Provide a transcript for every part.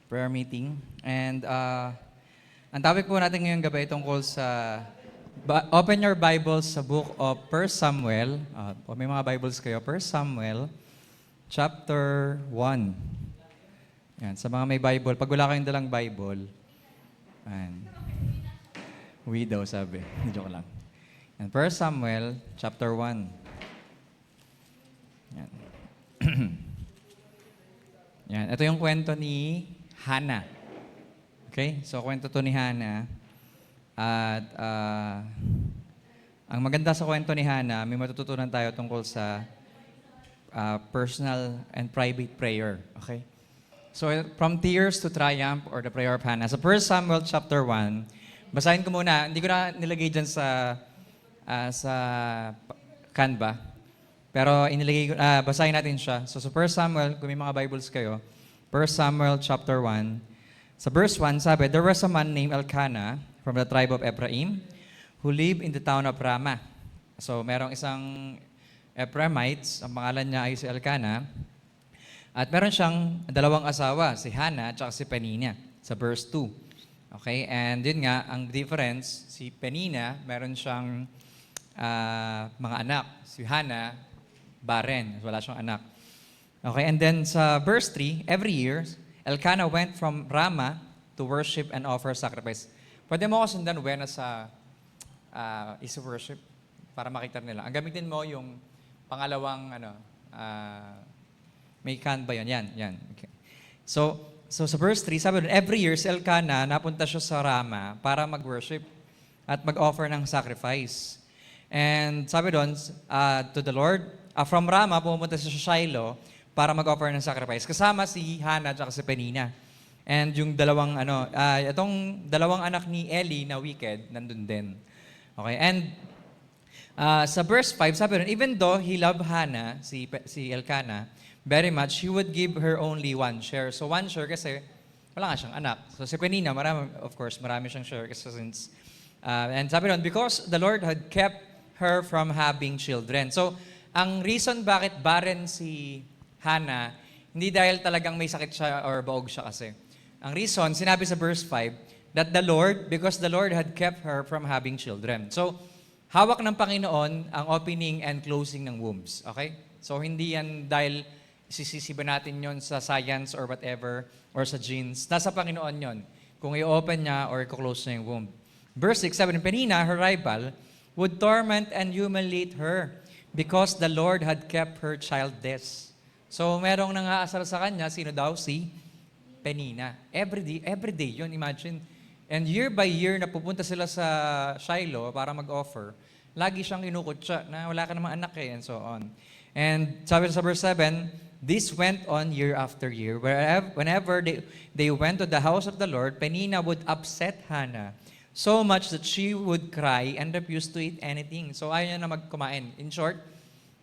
prayer meeting. And ang topic po natin ngayong gabi ay tungkol sa open your Bibles sa book of 1 Samuel. Kung may mga Bibles kayo, 1 Samuel chapter 1. Yan, sa mga may Bible, pag wala kayong dalang Bible, yan. Widow sabi. Joke lang. Yan, 1 Samuel chapter 1. Yan. Yan, ito yung kwento ni Hannah. Okay? So, kwento to ni Hannah. At ang maganda sa kwento ni Hannah, may matututunan tayo tungkol sa personal and private prayer. Okay? So, from tears to triumph or the prayer of Hannah. So, 1 Samuel chapter 1, basahin ko muna. Hindi ko na nilagay dyan sa Canva. Pero basahin natin siya. So, sa 1 Samuel, kung may mga Bibles kayo, 1 Samuel chapter 1, sa verse 1, sabi, there was a man named Elkanah from the tribe of Ephraim who lived in the town of Ramah. So, merong isang Ephraimites, ang pangalan niya ay si Elkanah. At meron siyang dalawang asawa, si Hannah at si Penina, sa verse 2. Okay, and yun nga, ang difference, si Penina, meron siyang mga anak. Si Hannah, barren, wala siyang anak. Okay, and then sa verse 3, every year, Elkanah went from Ramah to worship and offer sacrifice. Pwede mo ko sundan, Wena, sa is worship para makita nila. Ang gamitin mo yung pangalawang, may Canva yan. Okay. So sa verse 3, sabi doon, every year, si Elkanah, napunta siya sa Ramah para mag-worship at mag-offer ng sacrifice. And sabi doon, to the Lord, from Ramah, pumunta siya sa Shiloh para mag-offer ng sacrifice. Kasama si Hannah at si Penina. And yung itong dalawang anak ni Eli na wicked, nandun din. Okay, and sa verse 5, sabi doon, even though he loved Hannah, si Elkanah, very much, he would give her only one share. So one share kasi wala nga siyang anak. So si Penina, marami siyang share kasi since, and sabi doon, because the Lord had kept her from having children. So, ang reason bakit barren si Hannah, hindi dahil talagang may sakit siya or baog siya kasi. Ang reason, sinabi sa verse 5, that because the Lord had kept her from having children. So, hawak ng Panginoon ang opening and closing ng wombs. Okay? So, hindi yan dahil sisisiba natin yon sa science or whatever, or sa genes. Nasa Panginoon yon. Kung i-open niya or i-close niya yung womb. Verse 6, sabi, Penina, her rival, would torment and humiliate her because the Lord had kept her childless. So, merong nangaasar sa kanya, sino daw? Si Penina. Every day yun, imagine. And year by year, na pupunta sila sa Shiloh para mag-offer, lagi siyang inukutsa na wala ka namang anak and so on. And sabi sa verse 7, this went on year after year. Whenever they went to the house of the Lord, Penina would upset Hannah so much that she would cry and refuse to eat anything. So ayaw niya na magkumain. In short,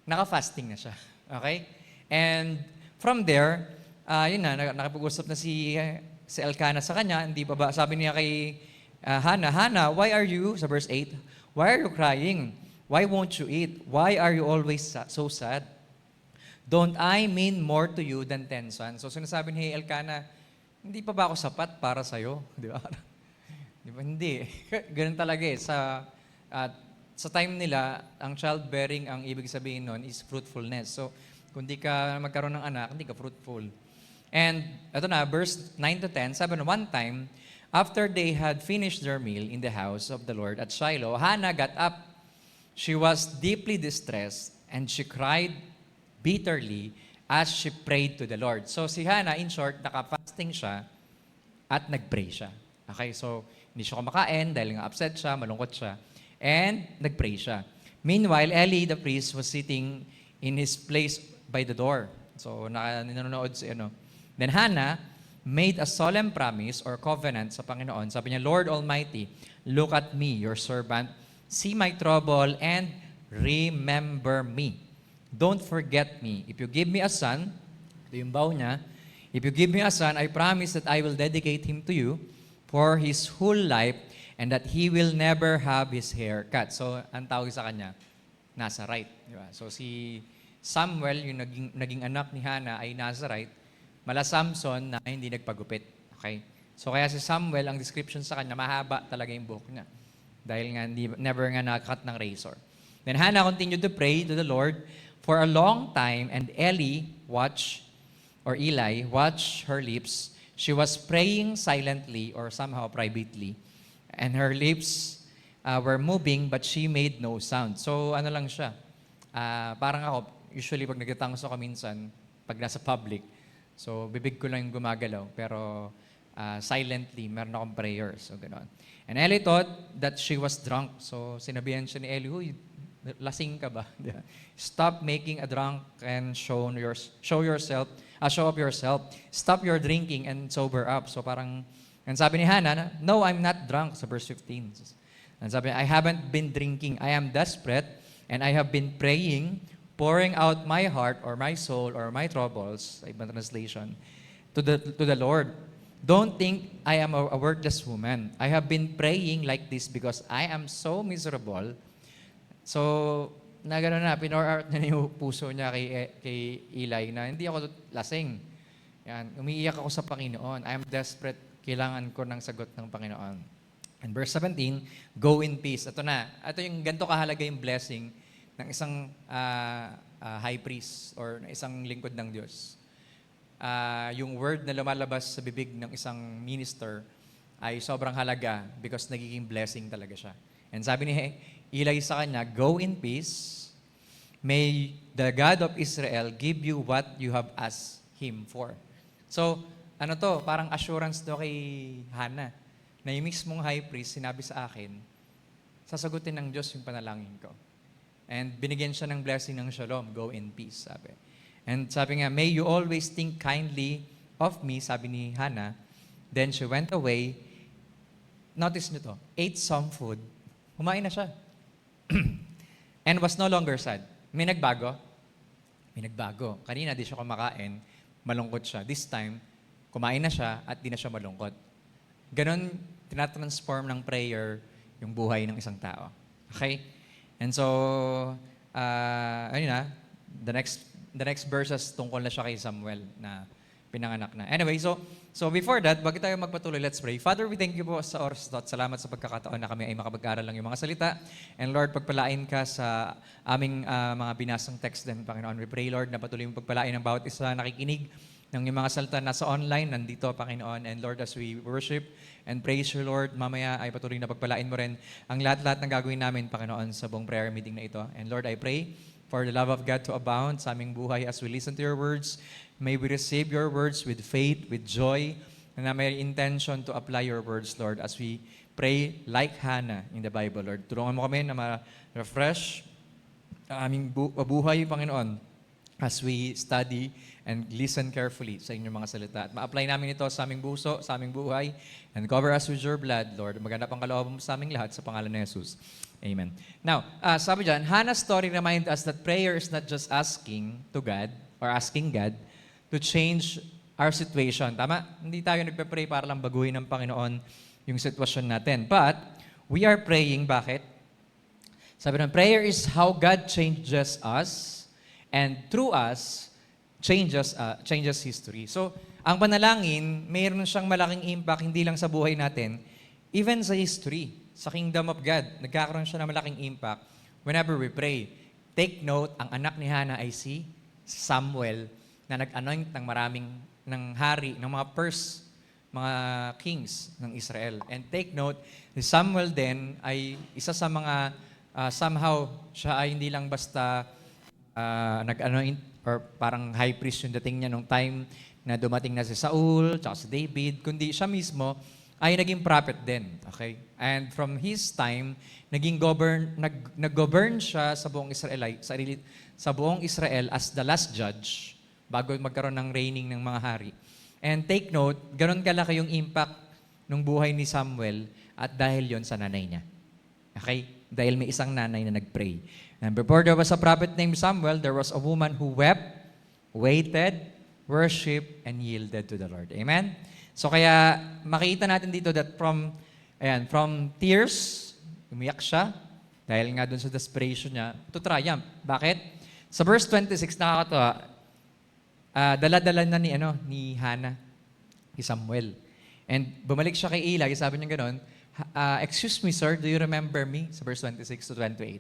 naka-fasting na siya. Okay? And from there, nakapag-usap na si Elkanah sa kanya. Hindi pa ba? Sabi niya kay Hannah, why are you, sa verse 8, why are you crying? Why won't you eat? Why are you always so sad? Don't I mean more to you than 10 sons? So sinasabi ni Elkanah, hindi pa ba ako sapat para sa'yo? Di ba? Di ba? Hindi. Ganun talaga eh. Sa time nila, ang childbearing, ang ibig sabihin nun is fruitfulness. So, kung di ka magkaroon ng anak, hindi ka fruitful. And, ito na, verse 9 to 10, sabi na, one time, after they had finished their meal in the house of the Lord at Shiloh, Hannah got up. She was deeply distressed, and she cried bitterly as she prayed to the Lord. So, si Hannah, in short, naka-fasting siya at nag-pray siya. Okay, so, hindi siya kumakain dahil nga upset siya, malungkot siya. And nag-pray siya. Meanwhile, Eli the priest was sitting in his place by the door. So, nanonood si Then Hannah made a solemn promise or covenant sa Panginoon. Sabi niya, Lord Almighty, look at me, your servant. See my trouble and remember me. Don't forget me. If you give me a son, ito yung vow niya, if you give me a son, I promise that I will dedicate him to you for his whole life and that he will never have his hair cut. So, ang tawag sa kanya, Nazarite. Diba? So, si Samuel, yung naging anak ni Hannah, ay Nazarite. Mala Samson na hindi nagpagupit. Okay? So kaya si Samuel, ang description sa kanya, mahaba talaga yung buhok niya. Dahil nga, never nga nakakat ng razor. Then Hannah continued to pray to the Lord for a long time, and Eli watched her lips. She was praying silently or somehow privately, and her lips were moving, but she made no sound. So ano lang siya, parang ako, usually pag nagtatangos ako minsan, pag nasa public, so bibig ko lang yung gumagalaw, pero silently, meron akong prayer. So gano'n. And Eli thought that she was drunk. So sinabihan siya ni Eli, "Huy, lasing ka ba?" Stop making a drunk and show up yourself. Stop your drinking and sober up. So parang, and sabi ni Hannah, "No, I'm not drunk," sa verse 15. And sabi niya, "I haven't been drinking. I am desperate and I have been praying, pouring out my heart or my soul or my troubles," sa ibang translation, to the Lord. "Don't think I am a worthless woman. I have been praying like this because I am so miserable." So, na gano'n na, pinor out niya yung puso niya kay Eli na hindi ako lasing. Yan, umiiyak ako sa Panginoon. I am desperate. Kailangan ko ng sagot ng Panginoon. And verse 17, "Go in peace." Ito na. Ito yung ganito kahalaga yung blessing ng isang high priest or isang lingkod ng Diyos. Yung word na lumalabas sa bibig ng isang minister ay sobrang halaga because nagiging blessing talaga siya. And sabi ni Eli sa kanya, "Go in peace. May the God of Israel give you what you have asked Him for." So, ano to? Parang assurance to kay Hannah na yung mismong high priest sinabi sa akin, sasagutin ng Diyos yung panalangin ko. And binigyan siya ng blessing ng shalom, "Go in peace," sabi. And sabi nga, "May you always think kindly of me," sabi ni Hannah. Then she went away. Notice nyo to, ate some food. Kumain na siya. And was no longer sad. May nagbago? May nagbago. Kanina di siya kumakain, malungkot siya. This time, kumain na siya at di na siya malungkot. Ganon, tinatransform ng prayer yung buhay ng isang tao. Okay? And so, ayun na, the next verses tungkol na siya kay Samuel na pinanganak na. Anyway, so before that, bago tayo magpatuloy, let's pray. Father, we thank you po sa oras at salamat sa pagkakataon na kami ay makapag-aral lang yung mga salita. And Lord, pagpalain ka sa aming mga binasang text din, Panginoon. We pray, Lord, na patuloy mong pagpalain ng bawat isa nakikinig ng yung mga salita nasa online, nandito, Panginoon. And Lord, as we worship and praise you, Lord, mamaya ay patuloy na pagpalain mo rin ang lahat-lahat ng gagawin namin, Panginoon, sa buong prayer meeting na ito. And Lord, I pray for the love of God to abound sa aming buhay as we listen to your words. May we receive your words with faith, with joy, and na may intention to apply your words, Lord, as we pray like Hannah in the Bible, Lord. Tulungan mo kami na ma-refresh ang aming buhay, Panginoon, as we study and listen carefully sa inyong mga salita. At ma-apply namin ito sa aming puso, sa aming buhay, and cover us with your blood, Lord. Maganda pang kalooban mo sa aming lahat sa pangalan ni Jesus. Amen. Now, sabi dyan, Hannah's story reminds us that prayer is not just asking to God or asking God to change our situation. Tama? Hindi tayo nagpe-pray para lang baguhin ng Panginoon yung sitwasyon natin. But, we are praying, bakit? Sabi ng prayer is how God changes us and through us, changes history. So, ang panalangin, mayroon siyang malaking impact hindi lang sa buhay natin, even sa history, sa kingdom of God. Nagkakaroon siya ng malaking impact whenever we pray. Take note, ang anak ni Hannah ay si Samuel na nag-anoint ng hari, ng mga kings ng Israel. And take note, si Samuel din ay isa sa mga, somehow, siya ay hindi lang basta nag-anoint or parang high priest yung dating niya nung time na dumating na si Saul, tsaka si David, kundi siya mismo ay naging prophet din. Okay? And from his time, nag-govern siya sa buong Israel as the last judge bago magkaroon ng reigning ng mga hari. And take note, ganun kalaki yung impact ng buhay ni Samuel at dahil yon sa nanay niya. Okay? Dahil may isang nanay na nag-pray. And before there was a prophet named Samuel, there was a woman who wept, waited, worshiped, and yielded to the Lord. Amen? So kaya makita natin dito that from tears, umiyak siya, dahil nga dun sa desperation niya, to triumph. Bakit? Sa verse 26, nakakatawa, dala-dala na ni Hannah, ni Samuel. And bumalik siya kay Eli, sabi niya gano'n, excuse me, sir, do you remember me? Sa verse 26 to 28.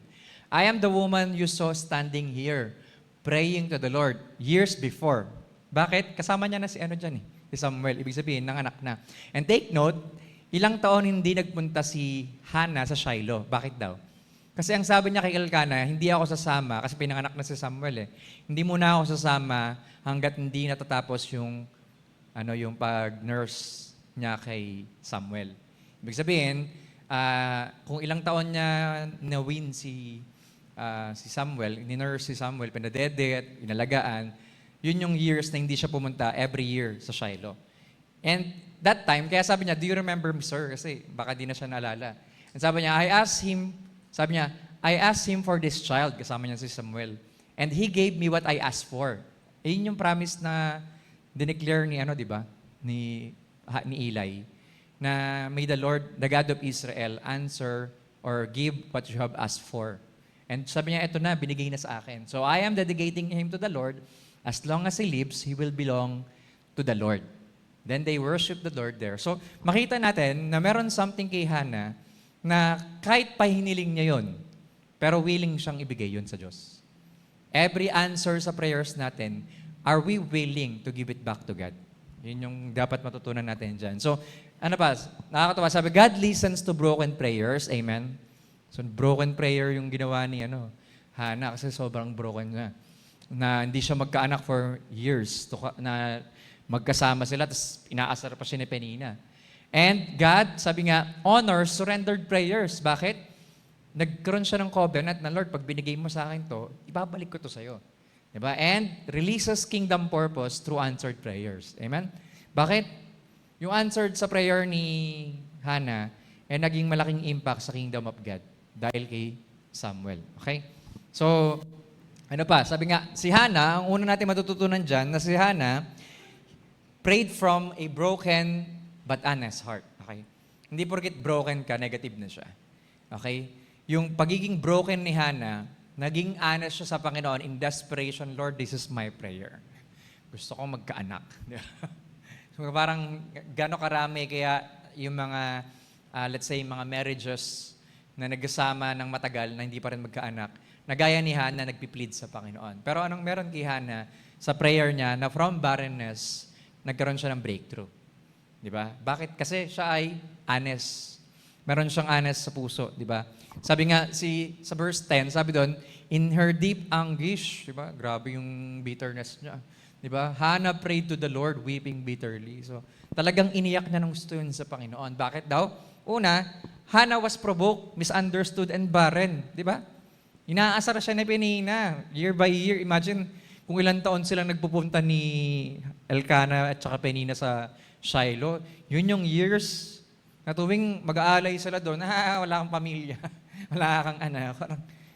I am the woman you saw standing here, praying to the Lord years before. Bakit? Kasama niya na si si Samuel. Ibig sabihin, nanganak na. And take note, ilang taon hindi nagpunta si Hannah sa Shiloh. Bakit daw? Kasi ang sabi niya kay Elkanah, hindi ako sasama, kasi pinanganak na si Samuel eh. Hindi muna ako sasama hanggat hindi natatapos yung pag-nurse niya kay Samuel. Ibig sabihin, kung ilang taon niya na-win si Samuel, ni-nurse si Samuel, pinadede at inalagaan, yun yung years na hindi siya pumunta every year sa Shiloh. And that time, kaya sabi niya, do you remember me, sir? Kasi baka di na siya naalala. And sabi niya, I asked him for this child, kasama niya si Samuel. And he gave me what I asked for. Yun yung promise na dineclare ni ni Eli, na may the Lord, the God of Israel, answer or give what you have asked for. And sabi niya, eto na, binigay na sa akin. So I am dedicating him to the Lord. As long as he lives, he will belong to the Lord. Then they worship the Lord there. So makita natin na meron something kay Hannah na kahit pahiniling niya yon, pero willing siyang ibigay yun sa Diyos. Every answer sa prayers natin, are we willing to give it back to God? Yun yung dapat matutunan natin dyan. So, nakakatawa. Sabi, God listens to broken prayers. Amen? So, broken prayer yung ginawa ni Hannah kasi sobrang broken niya. Na hindi siya magkaanak for years. Na magkasama sila, tapos inaasar pa siya ni Penina. And God, sabi nga, honors surrendered prayers. Bakit? Nagkaroon siya ng covenant na, Lord, pag binigay mo sa akin to, ibabalik ko to sa'yo. Diba? And releases kingdom purpose through answered prayers. Amen? Bakit? Yung answered sa prayer ni Hannah, naging malaking impact sa kingdom of God dahil kay Samuel. Okay? So, sabi nga, si Hannah, ang una natin matututunan dyan, na si Hannah prayed from a broken but honest heart. Okay? Hindi porket broken ka, negative na siya. Okay? Yung pagiging broken ni Hannah, naging honest siya sa Panginoon in desperation, Lord, this is my prayer. Gusto ko magkaanak. So parang gano'ng karami kaya yung mga, let's say, mga marriages na nagkasama ng matagal na hindi pa rin magkaanak, na gaya ni Hannah, nagpiplead sa Panginoon. Pero anong meron kay Hannah sa prayer niya na from barrenness, nagkaroon siya ng breakthrough. Di ba? Bakit? Kasi siya ay honest. Meron siyang honest sa puso. Di ba? Sabi nga, sa verse 10, sabi doon, in her deep anguish, di ba? Grabe yung bitterness niya. Di ba? Hannah prayed to the Lord, weeping bitterly. So, talagang iniyak niya ng gusto yun sa Panginoon. Bakit daw? Una, Hannah was provoked, misunderstood, and barren. Di ba? Inaasar siya ni Penina, year by year. Imagine, kung ilang taon silang nagpupunta ni Elkanah at saka Penina sa Shiloh, yun yung years na tuwing mag-aalay sila doon, wala kang pamilya, wala kang anak.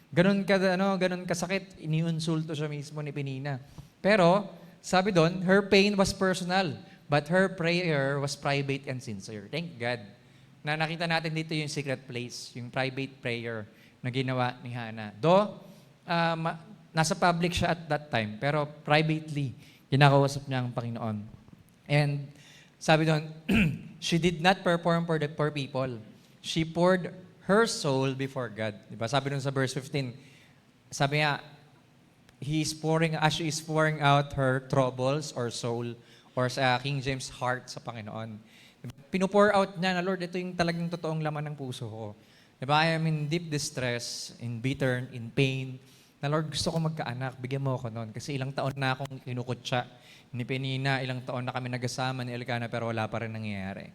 Ganun kasakit, iniinsulto siya mismo ni Penina. Pero, sabi doon, her pain was personal, but her prayer was private and sincere. Thank God. Na nakita natin dito yung secret place, yung private prayer na ginawa ni Hannah. Though, nasa public siya at that time, pero privately, kinakausap niya ang Panginoon. And sabi doon, she did not perform for the poor people. She poured her soul before God. Diba? Sabi doon sa verse 15, sabi nga, she is pouring out her troubles or soul or sa King James heart sa Panginoon. Diba? Pinupour out niya na, Lord, ito yung talagang totoong laman ng puso ko. Diba? I am in deep distress, in bitter, in pain. Na Lord, gusto ko magkaanak, bigyan mo ako noon. Kasi ilang taon na akong kinukutsa ni Penina, ilang taon na kami nagasama ni Elkanah, pero wala pa rin nangyayari.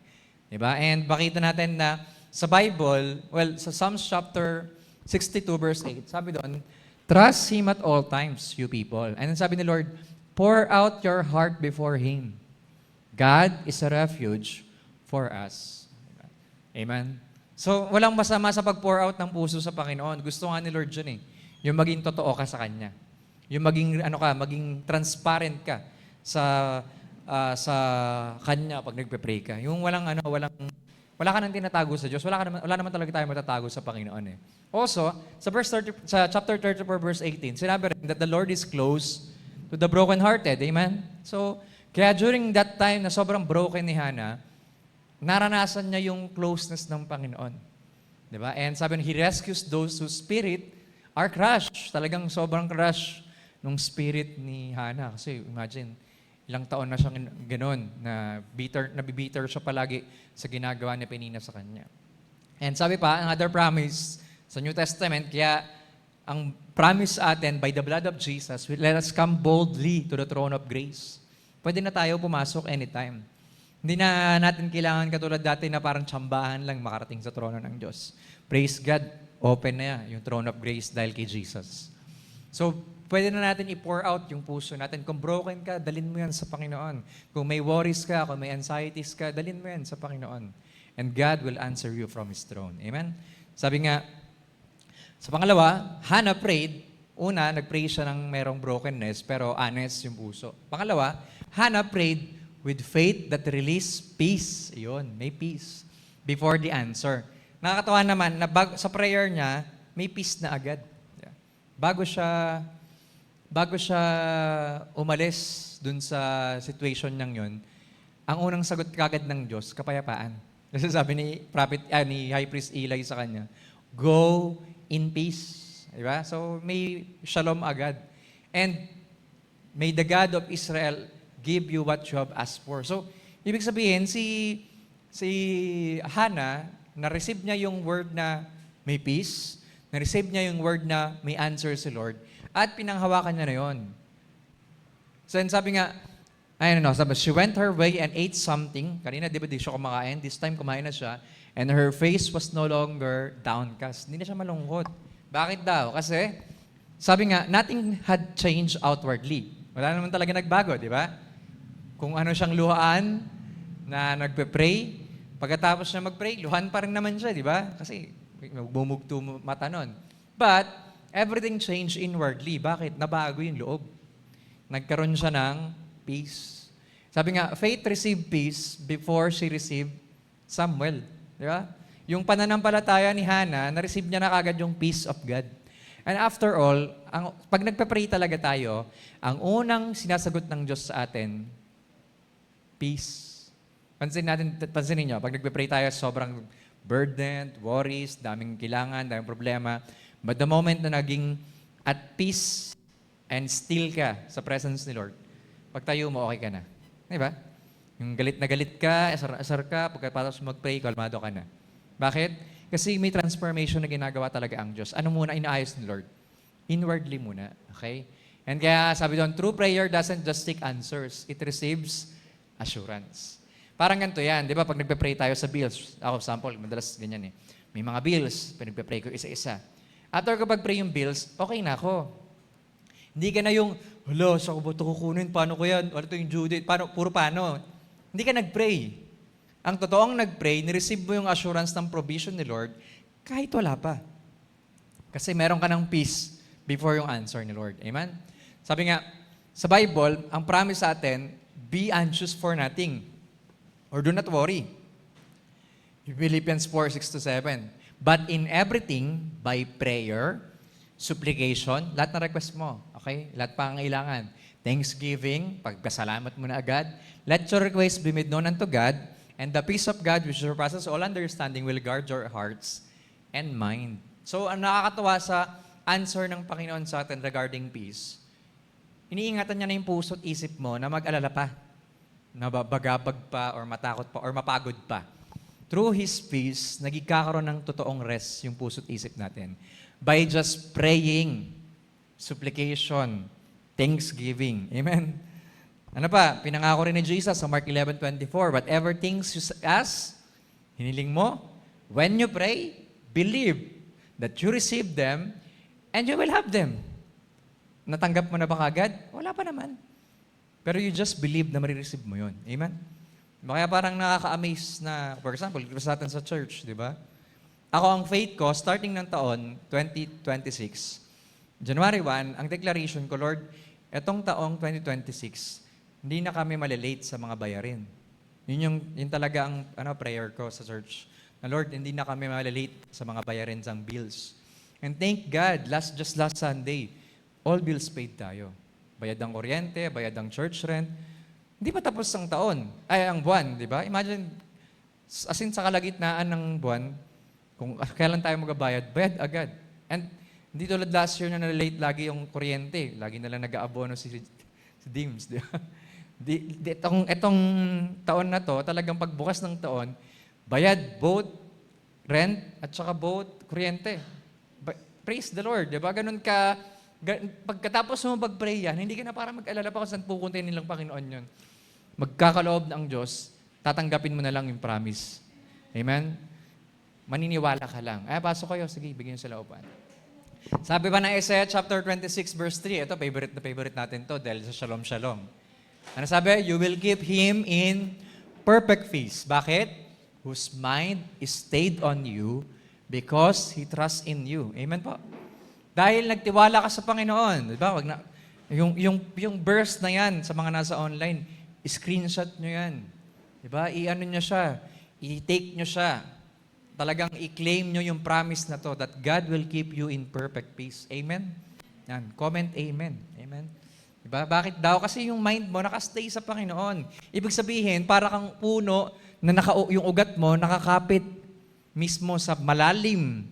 Diba? And makita natin na sa Bible, sa Psalms chapter 62 verse 8, sabi doon, trust Him at all times, you people. And then sabi ni Lord, pour out your heart before Him. God is a refuge for us. Diba? Amen? So, walang masama sa pag-pour out ng puso sa Panginoon. Gusto nga ni Lord dyan yung maging totoo ka sa Kanya. Yung maging transparent ka sa Kanya pag nagpe-pray ka. Yung wala ka nang tinatago sa Diyos. Wala naman talaga tayo matatago sa Panginoon eh. Also, sa chapter 34 verse 18, sinabi rin that the Lord is close to the brokenhearted. Amen? So, kaya during that time na sobrang broken ni Hannah, naranasan niya yung closeness ng Panginoon. Di ba? And sabi niya, He rescues those whose spirit are crushed. Talagang sobrang crush nung spirit ni Hannah. Kasi imagine, ilang taon na siyang ganun, na nabibitter siya palagi sa ginagawa ni Penina sa kanya. And sabi pa, another promise sa New Testament, kaya ang promise sa atin, by the blood of Jesus, let us come boldly to the throne of grace. Pwede na tayo pumasok anytime. Hindi na natin kailangan katulad dati na parang tsambahan lang makarating sa trono ng Diyos. Praise God, open na yung throne of grace dahil kay Jesus. So, pwede na natin i-pour out yung puso natin. Kung broken ka, dalhin mo yan sa Panginoon. Kung may worries ka, kung may anxieties ka, dalhin mo yan sa Panginoon. And God will answer you from His throne. Amen? Sabi nga, sa pangalawa, Hannah prayed. Una, nag-pray siya ng merong brokenness, pero honest yung puso. Pangalawa, Hannah prayed with faith that released peace. Iyon, may peace before the answer. Nakakatawa naman na sa prayer niya, may peace na agad. Bago siya umalis dun sa situation niyang yun, ang unang sagot kagad ng Diyos, kapayapaan. Kasi sabi ni High Priest Eli sa kanya, go in peace. Diba? So may shalom agad. And may the God of Israel give you what you have asked for. So, ibig sabihin, si Hannah, na-receive niya yung word na may peace, na-receive niya yung word na may answer si Lord, at pinanghawakan niya na yun. So, sabi nga, sabi, she went her way and ate something. Kanina, di ba, di siya kumakain. This time, kumain na siya. And her face was no longer downcast. Hindi na siya malungkot. Bakit daw? Kasi, sabi nga, nothing had changed outwardly. Wala naman talaga nagbago, di ba? Kung ano siyang luhaan na nagpe-pray, pagkatapos niya mag-pray, luhan pa rin naman siya, di ba? Kasi bumugto mata nun. But, everything changed inwardly. Bakit? Nabago yung loob. Nagkaroon siya ng peace. Sabi nga, faith received peace before she received Samuel. Di ba? Yung pananampalataya ni Hannah, na-receive niya na kagad yung peace of God. And after all, pag nagpe-pray talaga tayo, ang unang sinasagot ng Diyos sa atin, peace. Pansinin niyo, pag nagpe-pray tayo, sobrang burdened, worries, daming kailangan, daming problema. But the moment na naging at peace and still ka sa presence ni Lord, pag tayo mo, okay ka na. Di ba? Yung galit na galit ka, asar ka, pagkatapos mag-pray, kalmado ka na. Bakit? Kasi may transformation na ginagawa talaga ang Diyos. Ano muna inaayos ni Lord? Inwardly muna. Okay? And kaya sabi doon, true prayer doesn't just seek answers. It receives assurance. Parang ganito yan. Di ba? Pag nagpe-pray tayo sa bills, ako example, madalas ganyan eh. May mga bills, pinagpe-pray ko isa-isa. After kapag pray yung bills, okay na ako. Hindi ka na yung, hala, sa ko ba ito kukunin? Paano ko yan? Ano ito yung due date? Puro paano? Hindi ka nag-pray. Ang totoong nag-pray, nireceive mo yung assurance ng provision ni Lord kahit wala pa. Kasi meron ka ng peace before yung answer ni Lord. Amen? Sabi nga, sa Bible, ang promise sa atin, be anxious for nothing. Or do not worry. Philippians 4:6-7. But in everything, by prayer, supplication, lahat na request mo. Okay? Lahat pa ang kailangan. Thanksgiving, pagpasalamat mo na agad. Let your request be made known unto God, and the peace of God which surpasses all understanding will guard your hearts and mind. So, ang nakakatawa sa answer ng Panginoon sa atin regarding peace, iniingatan niya na yung puso at isip mo na mag-alala pa, na bagabag pa, or matakot pa, or mapagod pa. Through His peace, nagkakaroon ng totoong rest yung puso at isip natin. By just praying, supplication, thanksgiving. Amen? Ano pa? Pinangako rin ni Jesus sa Mark 11:24, whatever things you ask, hiniling mo, when you pray, believe that you receive them and you will have them. Natanggap mo na ba kagad? Wala pa naman. Pero you just believe na marireceive mo yun. Amen? Kaya parang nakaka-amaze na, for example, sa atin sa church, di ba? Ako ang faith ko, starting ng taon, 2026, January 1, ang declaration ko, Lord, etong taong 2026, hindi na kami malilate sa mga bayarin. Yun talaga ang prayer ko sa church. Na Lord, hindi na kami malilate sa mga bayarin sa bills. And thank God, just last Sunday, all bills paid tayo. Bayad ang kuryente, bayad ang church rent. Hindi pa tapos ang taon, ang buwan, di ba? Imagine, As in, sa kalagitnaan ng buwan, kung kailan tayo magbabayad, bayad agad. And hindi tulad last year na na-late lagi yung kuryente. Lagi na lang nag-aabono si Dims. Di ba? Itong taon na to, talagang pagbukas ng taon, bayad, both rent, at saka both kuryente. Praise the Lord. Di ba? Ganun ka, pagkatapos mo mag-pray yan, hindi ka na para mag-alala pa kung saan pupuntahin nilang Panginoon yun. Magkakaloob ng Diyos, tatanggapin mo na lang yung promise. Amen? Maniniwala ka lang. Pasok kayo. Sige, bigyan nyo sa laupan. Sabi pa ng Isaiah chapter 26 verse 3, ito, favorite na favorite natin to dahil sa Shalom Shalom. Ano sabi? You will keep him in perfect peace. Bakit? Whose mind is stayed on you because he trusts in you. Amen po. Dahil nagtiwala ka sa Panginoon. Diba? Wag na, yung verse na yan sa mga nasa online, screenshot nyo yan. Diba? I-ano nyo siya. I-take nyo siya. Talagang i-claim nyo yung promise na to that God will keep you in perfect peace. Amen? Yan. Comment amen. Amen. Diba? Bakit daw? Kasi yung mind mo nakastay sa Panginoon. Ibig sabihin, para kang puno na yung ugat mo nakakapit mismo sa malalim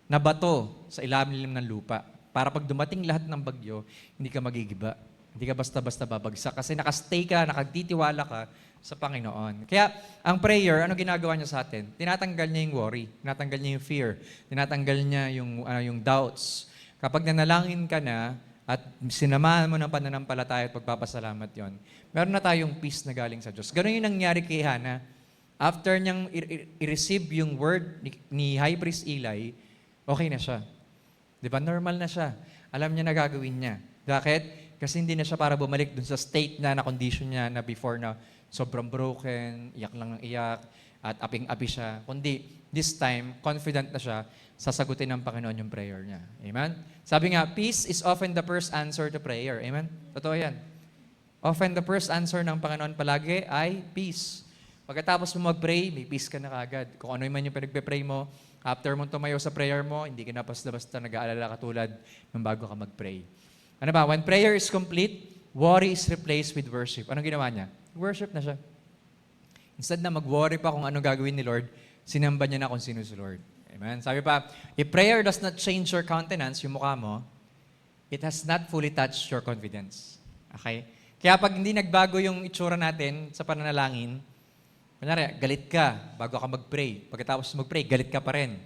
na bato sa ilalim ng lupa. Para pag dumating lahat ng bagyo, hindi ka magigiba. Hindi ka basta-basta babagsak. Kasi nakastay ka, nakagtitiwala ka sa Panginoon. Kaya, ang prayer, ano ginagawa niya sa atin? Tinatanggal niya yung worry, tinatanggal niya yung fear, tinatanggal niya yung doubts. Kapag nanalangin ka na, at sinamahan mo ng pananampalataya at pagpapasalamat yon, meron na tayong peace na galing sa Diyos. Ganun yung nangyari kay Hannah. After niyang i-receive yung word ni High Priest Eli, okay na siya. Di ba? Normal na siya. Alam niya na gagawin niya. Bakit? Kasi hindi na siya para bumalik dun sa state na condition niya na before na sobrang broken, iyak lang ng iyak, at aping-api siya. Kundi, this time, confident na siya, sasagutin ng Panginoon yung prayer niya. Amen? Sabi nga, peace is often the first answer to prayer. Amen? Totoo yan. Often the first answer ng Panginoon palagi ay peace. Pagkatapos mo mag-pray, may peace ka na kagad. Kung ano man yung pinagpe-pray mo, after mo tumayo sa prayer mo, hindi ka na basta-basta nag-aalala katulad ng bago ka mag-pray. Ano ba? When prayer is complete, worry is replaced with worship. Anong ginawa niya? Worship na siya. Instead na mag-worry pa kung ano gagawin ni Lord, sinamba niya na kung sino si Lord. Amen? Sabi pa, if prayer does not change your countenance, yung mukha mo, it has not fully touched your confidence. Okay? Kaya pag hindi nagbago yung itsura natin sa pananalangin, kunyari, galit ka bago ka mag-pray. Pagkatapos mag-pray, galit ka pa rin.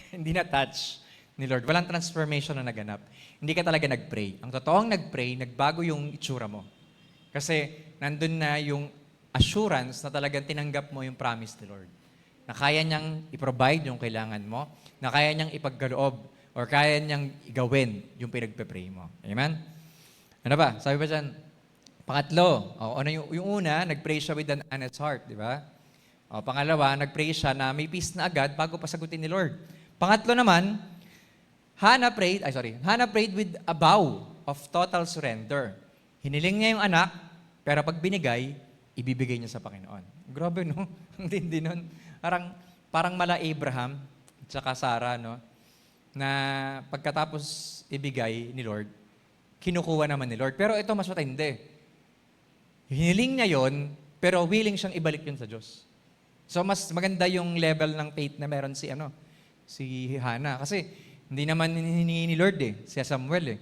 Hindi na touch ni Lord. Walang transformation na naganap. Hindi ka talaga nag-pray. Ang totoong nag-pray, nagbago yung itsura mo. Kasi nandun na yung assurance na talagang tinanggap mo yung promise ni Lord. Na kaya niyang i-provide yung kailangan mo, na kaya niyang ipagkaloob, or kaya niyang igawin yung pinagpe-pray mo. Amen? Ano ba? Sabi pa dyan, pangatlo, ano yung una, nag-pray siya with an honest heart, di ba? Pangalawa, nag-pray siya na may peace na agad bago pasagutin ni Lord. Pangatlo naman, Hannah prayed with a vow of total surrender. Hiniling niya yung anak, pero pag binigay, ibibigay niya sa Panginoon. Grabe, no? Ang tindi nun. Parang mala Abraham, at saka Sarah, no? Na pagkatapos ibigay ni Lord, kinukuha naman ni Lord. Pero ito mas matindi. Hiniling niya yon, pero willing siyang ibalik yun sa Diyos. So mas maganda yung level ng faith na meron si Hannah. Kasi hindi naman hinihingi ni Lord si Samuel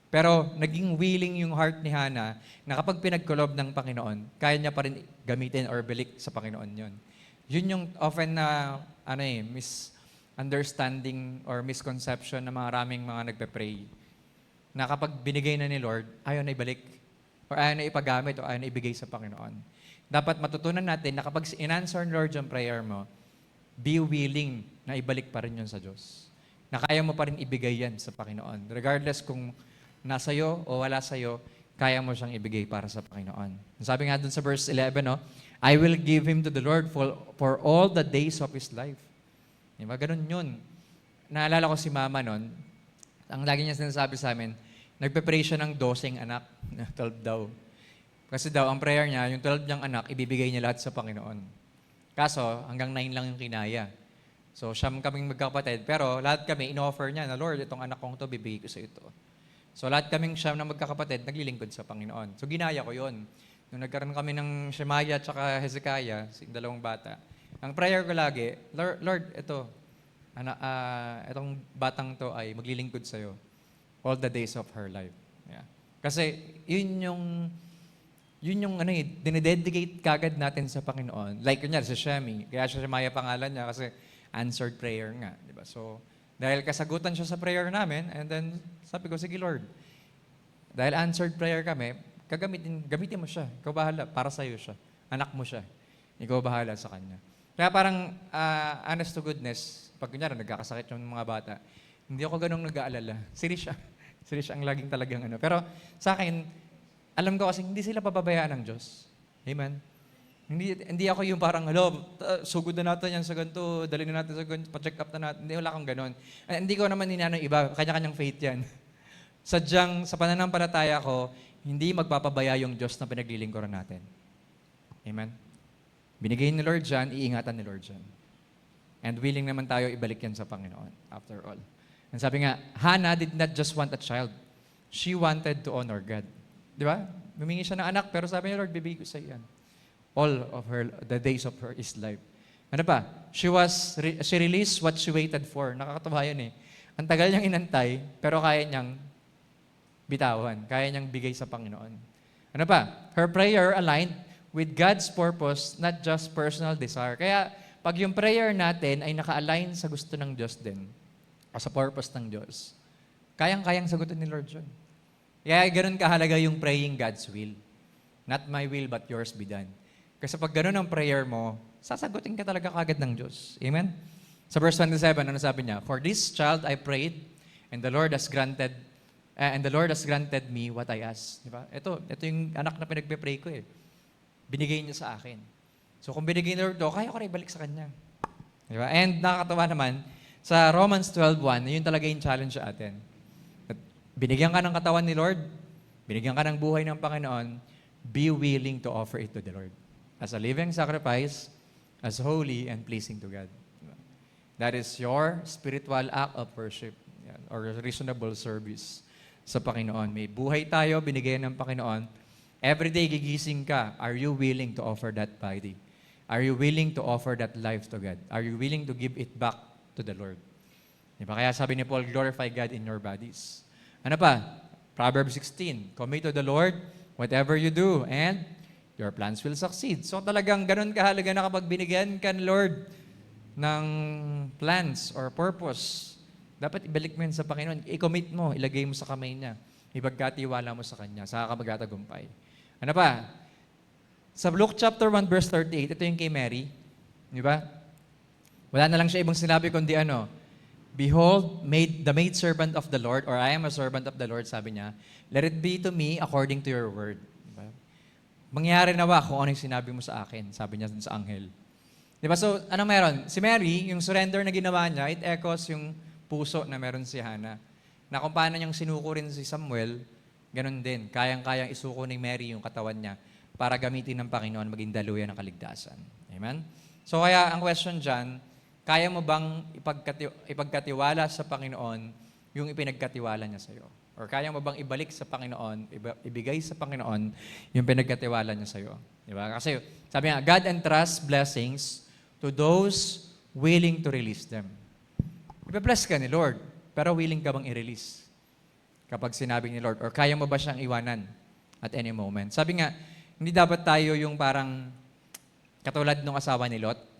Pero naging willing yung heart ni Hannah na kapag pinagkulob ng Panginoon, kaya niya pa rin gamitin or balik sa Panginoon yon. Yun yung often na misunderstanding or misconception ng maraming mga nagpe-pray. Na kapag binigay na ni Lord, ayaw na ibalik or ayaw na ipagamit o ayaw na ibigay sa Panginoon. Dapat matutunan natin na kapag in-answer ni Lord yung prayer mo, be willing na ibalik pa rin yun sa Diyos. Na kaya mo pa rin ibigay yan sa Panginoon. Regardless kung nasa iyo o wala sa iyo, kaya mo siyang ibigay para sa Panginoon. Sabi nga dun sa verse 11, I will give him to the Lord for all the days of his life. Diba? Ganun yun. Naalala ko si mama nun, ang lagi niya sinasabi sa amin, nagpe-pray siya ng 12 anak, 12 daw. Kasi daw, ang prayer niya, yung 12 niyang anak, ibibigay niya lahat sa Panginoon. Kaso, hanggang 9 lang yung kinaya. So, siyam kaming magkakapatid, pero lahat kami, in-offer niya na, Lord, itong anak kong to, bibigay ko sa ito. So, lahat kaming siyam na magkakapatid, naglilingkod sa Panginoon. So, ginaya ko yun. Nung nagkaroon kami ng Shemaiah at saka Hezekiah, dalawang bata, Ang prayer ko lagi, Lord, ito, itong batang to ay maglilingkod sa'yo all the days of her life. Yeah. Kasi yun yung dinededicate kagad natin sa Panginoon. Like kunyari, si Shemi, kaya siya Maya pangalan niya kasi answered prayer nga. Di ba? So, dahil kasagutan siya sa prayer namin, and then sabi ko, sige Lord, dahil answered prayer kami, gamitin mo siya. Ikaw bahala, para sa'yo siya. Anak mo siya. Ikaw bahala sa kanya. Kaya parang, honest to goodness, pag kunyari, nagkakasakit yung mga bata, hindi ako ganong nag-aalala. Serious siya. Serious siya ang laging talagang ano. Pero sa akin, alam ko kasi hindi sila pababayaan ng Diyos. Amen? Hindi ako yung parang, sugod na natin yan sa ganito, dali na natin sa ganito, pa-check up na natin. Hindi, wala akong ganon. Hindi ko naman ninanong iba, kanya-kanyang faith yan. Sadyang sa pananampalataya ko, hindi magpapabaya yung Diyos na pinaglilingkuran natin. Amen? Binigay ni Lord dyan, iingatan ni Lord dyan. And willing naman tayo ibalik yan sa Panginoon, after all. And sabi nga, Hannah did not just want a child. She wanted to honor God. Di ba? Humingi siya ng anak, pero sabi niya, Lord, bibigay ko sa iyan. All of the days of his life. Ano pa? She released what she waited for. Nakakatawa yan eh. Ang tagal niyang inantay, pero kaya niyang bitawan. Kaya niyang bigay sa Panginoon. Ano pa? Her prayer aligned with God's purpose, not just personal desire. Kaya, pag yung prayer natin ay naka-align sa gusto ng Diyos din, o sa purpose ng Diyos, kayang-kayang sagutin ni Lord yun. Kaya ganun kahalaga yung praying God's will. Not my will, but yours be done. Kasi pag ganun ang prayer mo, sasagutin ka talaga kagad ng Diyos. Amen? Sa verse 27, ano sabi niya? For this child I prayed, and the Lord has granted me what I asked. Diba? Ito yung anak na pinagpe-pray ko eh. Binigay niya sa akin. So kung binigay ni Lord to, kaya ko rin ibalik sa Kanya. Diba? And nakakatawa naman, sa Romans 12:1, yun talaga yung challenge sa atin. At binigyan ka ng katawan ni Lord, binigyan ka ng buhay ng Panginoon, be willing to offer it to the Lord. As a living sacrifice, as holy and pleasing to God. Diba? That is your spiritual act of worship or reasonable service sa Panginoon. May buhay tayo, binigay ng Panginoon. Every day gigising ka, are you willing to offer that body? Are you willing to offer that life to God? Are you willing to give it back to the Lord? Diba? Kaya sabi ni Paul, glorify God in your bodies. Ano pa? Proverbs 16, commit to the Lord whatever you do, and your plans will succeed. So talagang ganun kahalaga na kapag binigyan ka ni Lord ng plans or purpose, dapat ibalik mo yan sa Panginoon. I-commit mo, ilagay mo sa kamay niya. Ipagkatiwala mo sa Kanya, saka ka magtatagumpay. Ano pa? Sa Luke chapter 1, verse 38, ito yung kay Mary. Di ba? Wala na lang siya ibang sinabi kundi ano, Behold, the maidservant of the Lord, or I am a servant of the Lord, sabi niya, let it be to me according to your word. Diba? Mangyari na ba kung ano yung sinabi mo sa akin, sabi niya sa anghel. Diba? So, ano meron? Si Mary, yung surrender na ginawa niya, it echoes yung puso na meron si Hannah. Na kung paano niyang sinuko rin si Samuel, ganun din. Kayang-kayang isuko ni Mary yung katawan niya para gamitin ng Panginoon maging daluyan ng kaligtasan. Amen? So, kaya ang question dyan, kaya mo bang ipagkatiwala sa Panginoon yung ipinagkatiwala niya sa iyo? Or kaya mo bang ibalik sa Panginoon, ibigay sa Panginoon yung pinagkatiwala niya sa iyo? Diba? Kasi sabi nga, God entrusts blessings to those willing to release them. Ipa-bless ka ni Lord, pero willing ka bang i-release? Kapag sinabi ni Lord, or kaya mo ba siyang iwanan at any moment? Sabi nga, hindi dapat tayo yung parang katulad ng asawa ni Lot.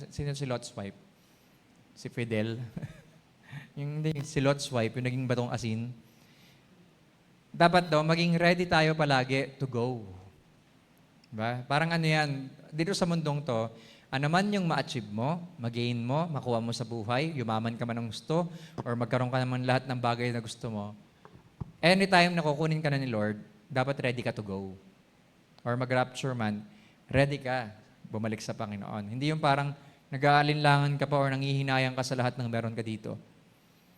Sino si Lot's wife? Si Fidel. Si Lot's wife, yung naging batong asin. Dapat daw, maging ready tayo palagi to go. Diba? Parang ano yan, dito sa mundong to, ano man yung ma-achieve mo, mag-gain mo, makuha mo sa buhay, yumaman ka man ng gusto, or magkaroon ka naman lahat ng bagay na gusto mo, anytime na kukunin ka na ni Lord, dapat ready ka to go. Or mag-rapture man, ready ka bumalik sa Panginoon. Hindi yung parang nag-aalinlangan ka pa or nangihinayang ka sa lahat ng meron ka dito.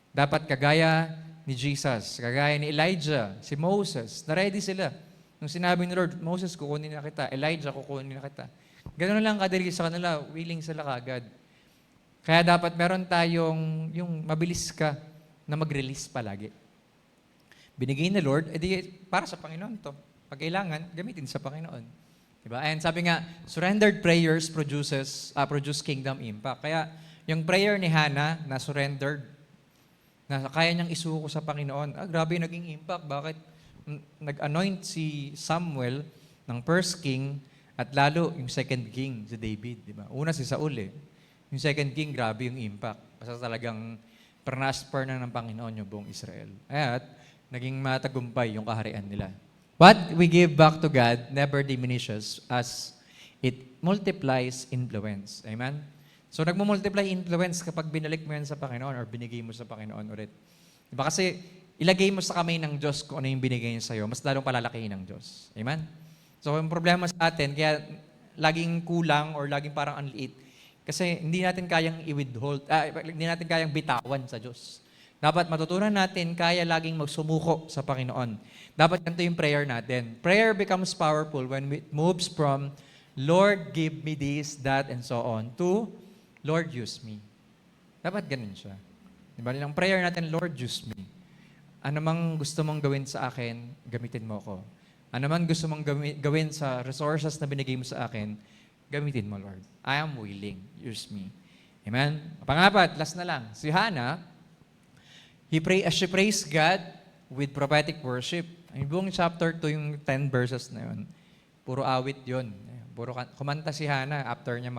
Dapat kagaya ni Jesus, kagaya ni Elijah, si Moses, na-ready sila. Nung sinabi ni Lord, Moses, kukunin na kita. Elijah, kukunin na kita. Ganoon lang kadali sa kanila, willing sila kagad. Kaya dapat meron tayong yung mabilis ka na mag-release palagi. Binigay ni Lord, edi para sa Panginoon to. Pag kailangan, gamitin sa Panginoon. Diba? And sabi nga, surrendered prayers produce kingdom impact. Kaya yung prayer ni Hannah na surrendered, na kaya niyang isuko sa Panginoon, grabe naging impact. Bakit? Nag-anoint si Samuel ng first king at lalo yung second king, si David. Diba? Una si Saul eh. Yung second king, grabe yung impact. Kasi talagang pranasper na ng Panginoon yung buong Israel. At naging matagumpay yung kaharian nila. What we give back to God never diminishes as it multiplies influence. Amen? So nagmumultiply influence kapag binalik mo yan sa Panginoon or binigay mo sa Panginoon ulit. Diba? Kasi ilagay mo sa kamay ng Diyos kung ano yung binigay niya sa'yo, mas lalong palalakihin ng Diyos. Amen? So yung problema sa atin, kaya laging kulang or laging parang unliit, kasi hindi natin kayang i-withhold, hindi natin kayang bitawan sa Diyos. Dapat matutunan natin, kaya laging magsumuko sa Panginoon. Dapat ganito yung prayer natin. Prayer becomes powerful when it moves from, Lord, give me this, that, and so on, to, Lord, use me. Dapat ganun siya. Diba? Ang prayer natin, Lord, use me. Ano mang gusto mong gawin sa akin, gamitin mo ko. Ano man gusto mong gawin sa resources na binigay mo sa akin, gamitin mo, Lord. I am willing. Use me. Amen? Pangapat, last na lang. Si Hannah, she praised God with prophetic worship. Yung buong chapter 2, yung 10 verses na yun, puro awit yun. Puro kumanta si Hannah after niya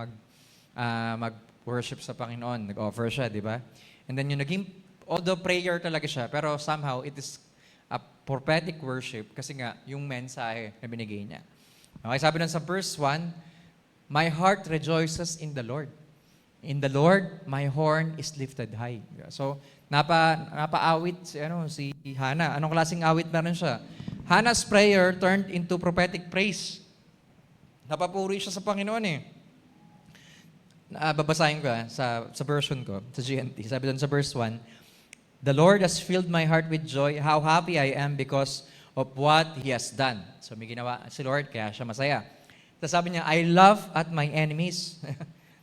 mag-worship sa Panginoon. Nag-offer siya, di ba? And then yung naging, although prayer talaga siya, pero somehow it is a prophetic worship kasi nga yung mensahe na binigay niya. Okay, sabi nun sa verse 1, my heart rejoices in the Lord. In the Lord, my horn is lifted high. So, napaawit si Hannah. Anong klaseng awit meron siya? Hannah's prayer turned into prophetic praise. Napapuri siya sa Panginoon eh. Babasahin ko sa version ko, sa GNT. Sabi doon sa verse 1, the Lord has filled my heart with joy. How happy I am because of what He has done. So may ginawa si Lord, kaya siya masaya. Tapos sabi niya, I laugh at my enemies.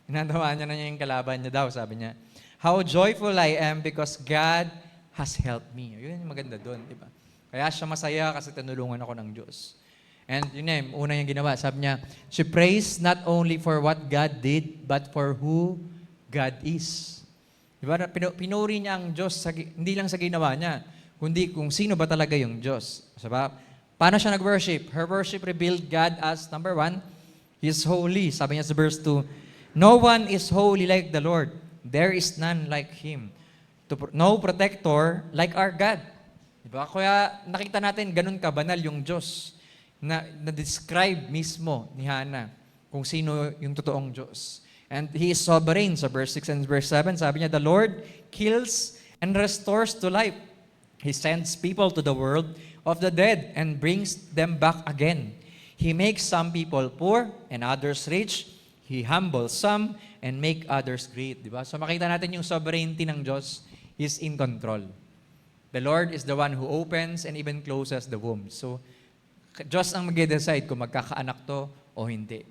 Tinatawa niya na niya yung kalaban niya daw, sabi niya. How joyful I am because God has helped me. Yun yung maganda doon, di ba? Kaya siya masaya kasi tinulungan ako ng Diyos. And yun una yung ginawa. Sabi niya, she praised not only for what God did, but for who God is. Di ba? Pinuri niya ang Diyos, hindi lang sa ginawa niya, kundi kung sino ba talaga yung Diyos. Diba? Paano siya nag-worship? Her worship revealed God as, number 1, He is holy. Sabi niya sa verse 2, no one is holy like the Lord. There is none like Him. No protector like our God. Diba? Kaya nakita natin, ganun kabanal yung Diyos na describe mismo ni Hannah kung sino yung totoong Diyos. And He is sovereign. Sa verse 6 and verse 7, sabi niya, the Lord kills and restores to life. He sends people to the world of the dead and brings them back again. He makes some people poor and others rich. He humbles some and make others great. Diba? So makita natin yung sovereignty ng Diyos is in control. The Lord is the one who opens and even closes the womb. So, Diyos ang mag-decide kung magkakaanak to o hindi.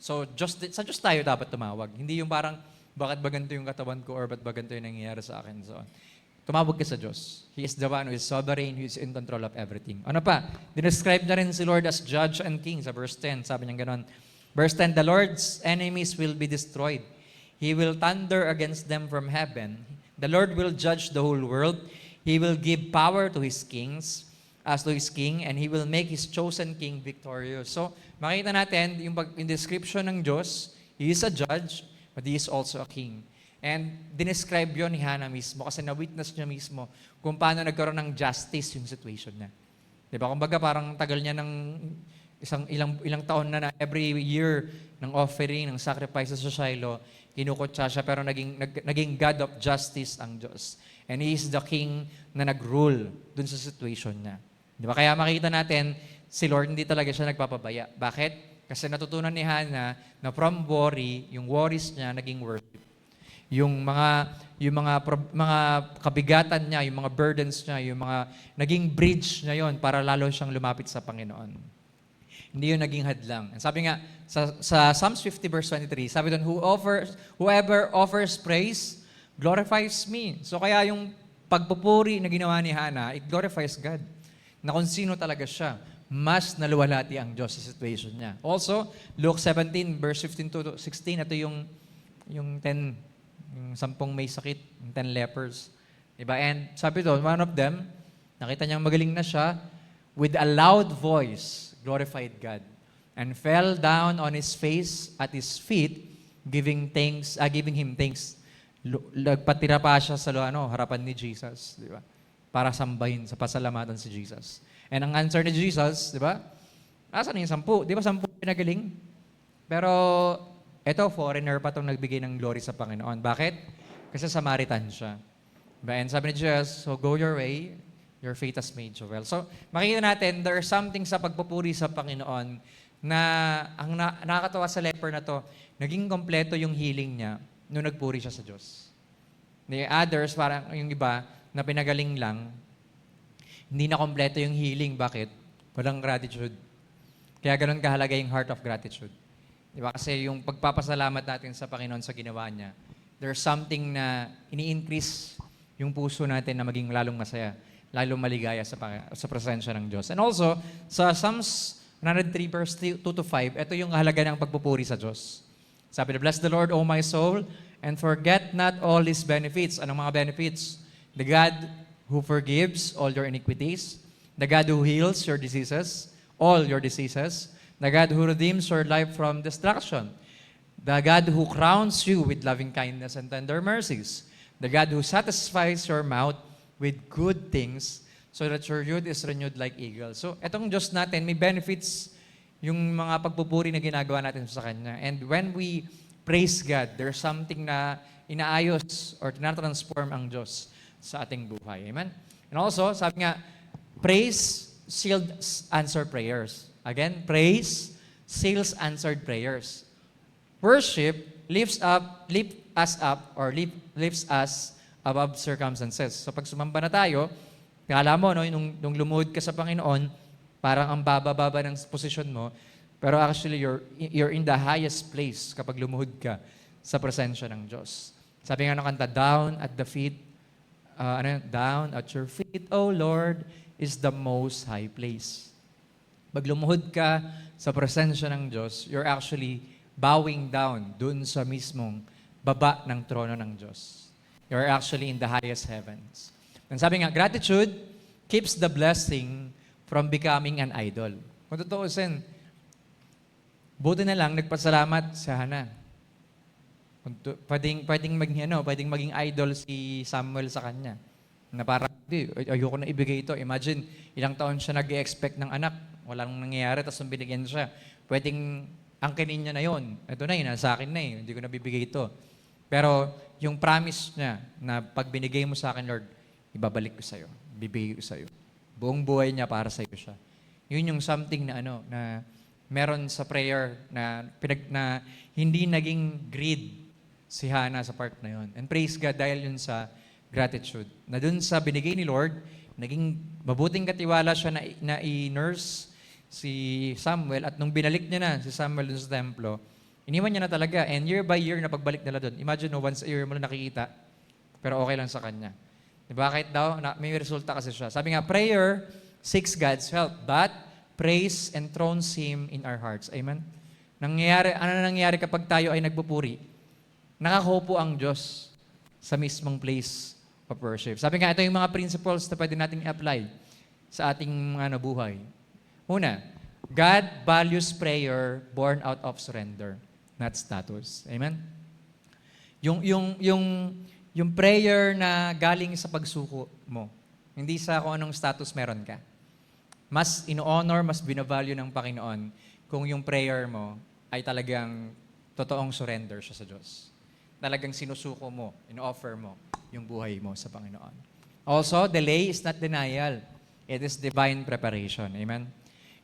So, sa Diyos tayo dapat tumawag. Hindi yung parang, bakit ba ganito yung katawan ko or bakit ba ganito yung nangyayari sa akin. So, tumawag ka sa Diyos. He is the one who is sovereign, who is in control of everything. Ano pa? Dinescribe na rin si Lord as judge and king sa verse 10. Sabi niya ganon. Verse 10, the Lord's enemies will be destroyed. He will thunder against them from heaven. The Lord will judge the whole world. He will give power to His kings, as to His king, and He will make His chosen king victorious. So, makita natin, yung description ng Diyos, He is a judge, but He is also a king. And dinescribe yun ni Hannah mismo kasi na-witness niya mismo kung paano nagkaroon ng justice yung situation niya. Diba? Kumbaga parang tagal niya ng ilang taon na every year ng offering, ng sacrifices sa Shiloh, kinukutsa siya pero naging God of justice ang Diyos. And He is the king na nag-rule dun sa situation niya. Diba? Kaya makita natin, si Lord hindi talaga siya nagpapabaya. Bakit? Kasi natutunan ni Hannah na from worry, yung worries niya naging worship. Yung mga kabigatan niya, yung mga burdens niya, yung mga naging bridge niya yon para lalo siyang lumapit sa Panginoon. Hindi yun naging hadlang. And sabi nga, sa Psalms 50 verse 23, sabi doon, whoever offers praise, glorifies me. So kaya yung pagpupuri na ginawa ni Hannah, it glorifies God. Na kung sino talaga siya. mas naluwalhati ang Diyos sa situation niya. Also, Luke 17, verse 15 to 16, ito yung 10, yung 10 may sakit, yung 10 lepers. Diba? And sabi doon, one of them, nakita niyang magaling na siya, with a loud voice, glorified God, and fell down on his face at his feet, giving him thanks. Nagpatira pa siya sa harapan ni Jesus, di ba? Para sambahin, sa pasalamatan si Jesus. And ang answer ni Jesus, di ba? Asan yung 10? Di ba 10 pinagaling? Pero eto, foreigner pa itong nagbigay ng glory sa Panginoon. Bakit? Kasi Samaritan siya. Diba? And sabi ni Jesus, so go your way, your faith has made you well. So makikita natin, there's something sa pagpupuri sa Panginoon na ang nakakatawa sa leper na to, naging kompleto yung healing niya nung nagpuri siya sa Diyos. The others, parang yung iba, na pinagaling lang, hindi na kompleto yung healing. Bakit? Walang gratitude. Kaya ganun kahalaga yung heart of gratitude. Diba? Kasi yung pagpapasalamat natin sa Panginoon sa ginawa niya, there's something na ini-increase yung puso natin na maging lalong masaya, lalong maligaya sa presensya ng Diyos. And also, sa Psalms 103 verse 2 to 5, ito yung halaga ng pagpupuri sa Diyos. Sabi na, bless the Lord, O my soul, and forget not all His benefits. Anong mga benefits? The God who forgives all your iniquities, the God who heals your diseases, all your diseases, the God who redeems your life from destruction, the God who crowns you with loving kindness and tender mercies, the God who satisfies your mouth with good things so that your youth is renewed like eagles. So, etong Diyos natin, may benefits yung mga pagpupuri na ginagawa natin sa Kanya. And when we praise God, there's something na inaayos or tinatransform ang Diyos sa ating buhay. Amen? And also, sabi nga, praise seals answered prayers. Again, praise seals answered prayers. Worship lifts us above circumstances. So pag sumamba na tayo, kala mo, nung lumuhod ka sa Panginoon, parang ang baba-baba ng posisyon mo, pero actually, you're in the highest place kapag lumuhod ka sa presensya ng Diyos. Sabi nga ng kanta, down at your feet, O Lord, is the most high place. Pag lumuhod ka sa presensya ng Diyos, you're actually bowing down dun sa mismong baba ng trono ng Diyos. You're actually in the highest heavens. And sabi nga, gratitude keeps the blessing from becoming an idol. Kung tutuusin, buti na lang nagpasalamat si Hannah. Pwedeng maging idol si Samuel sa kanya. Na parang, ayoko na ibigay ito. Imagine, ilang taon siya nag-expect ng anak. Walang nangyayari, tapos nung binigyan siya. Pwedeng angkinin niya na yon. Ito na nasa akin na hindi ko na bibigay ito. Pero yung promise niya na pag binigay mo sa akin, Lord, ibabalik ko sa'yo. Bibigay ko sa'yo. Buong buhay niya para sa'yo siya. Yun yung something na na meron sa prayer na hindi naging greed si Hannah sa part na yun. And praise God dahil yun sa gratitude. Na dun sa binigay ni Lord, naging mabuting katiwala siya na i-nurse si Samuel at nung binalik niya na si Samuel dun sa templo, iniwan niya na talaga. And year by year na pagbalik nila dun. Imagine once a year mo na nakikita, pero okay lang sa kanya. Diba? Kahit daw, may resulta kasi siya. Sabi nga, prayer seeks God's help, but praise enthrones Him in our hearts. Amen? Ano nangyayari kapag tayo ay nagpupuri? Nakakupo ang Diyos sa mismong place of worship. Sabi nga, ito yung mga principles na pwede natin i-apply sa ating buhay. Una, God values prayer born out of surrender, not status. Amen? Yung prayer na galing sa pagsuko mo, hindi sa kung anong status meron ka. Mas ino-honor, mas binavalue ng Panginoon kung yung prayer mo ay talagang totoong surrender siya sa Diyos. Talagang sinusuko mo, ino-offer mo yung buhay mo sa Panginoon. Also, delay is not denial. It is divine preparation. Amen?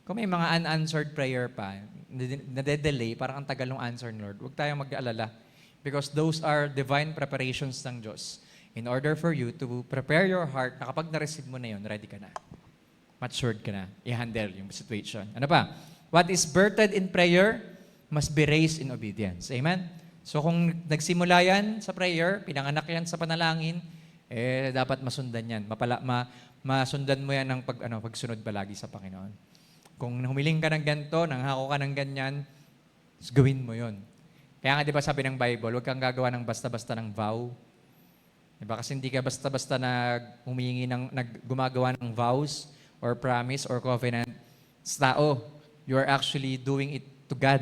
Kung may mga unanswered prayer pa, nade-delay, parang ang tagal ng answer ng Lord, huwag tayong mag-aalala. Because those are divine preparations ng Diyos in order for you to prepare your heart na kapag na-receive mo na yun, ready ka na. Matured ka na. I-handle yung situation. Ano pa? What is birthed in prayer must be raised in obedience. Amen? So kung nagsimula yan sa prayer, pinanganak yan sa panalangin, dapat masundan yan. Masundan mo yan ng pagsunod palagi sa Panginoon. Kung humiling ka ng ganito, nanghako ka ng ganyan, gawin mo yon. Kaya nga di ba sabi ng Bible, huwag kang gagawa ng basta-basta ng vow. Diba? Kasi hindi ka basta-basta gumagawa ng vows or promise or covenant sa tao. You are actually doing it to God.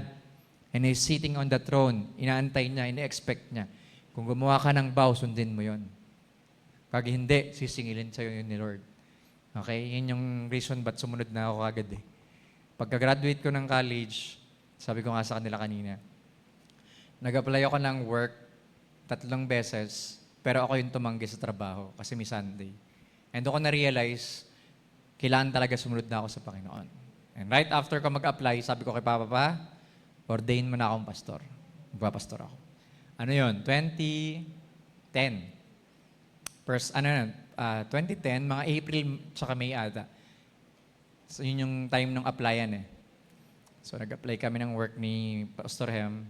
And He's sitting on the throne. Inaantay niya, ina-expect niya. Kung gumawa ka ng vow, sundin mo yon. Pag hindi, sisingilin sa'yo yun ni Lord. Okay? Yun yung reason ba't sumunod na ako agad eh. Pagka-graduate ko ng college, sabi ko nga sa kanila kanina, nag-apply ako ng work 3 beses, pero ako yung tumanggi sa trabaho kasi may Sunday. And doon ko na-realize, kailangan talaga sumunod na ako sa Panginoon. And right after ko mag-apply, sabi ko kay Papa, ordain mo na akong pastor. Magpapastor ako. Ano yun? 2010. 2010, mga April tsaka May ata. So yun yung time ng applyan eh. So nag-apply kami ng work ni Pastor Hem.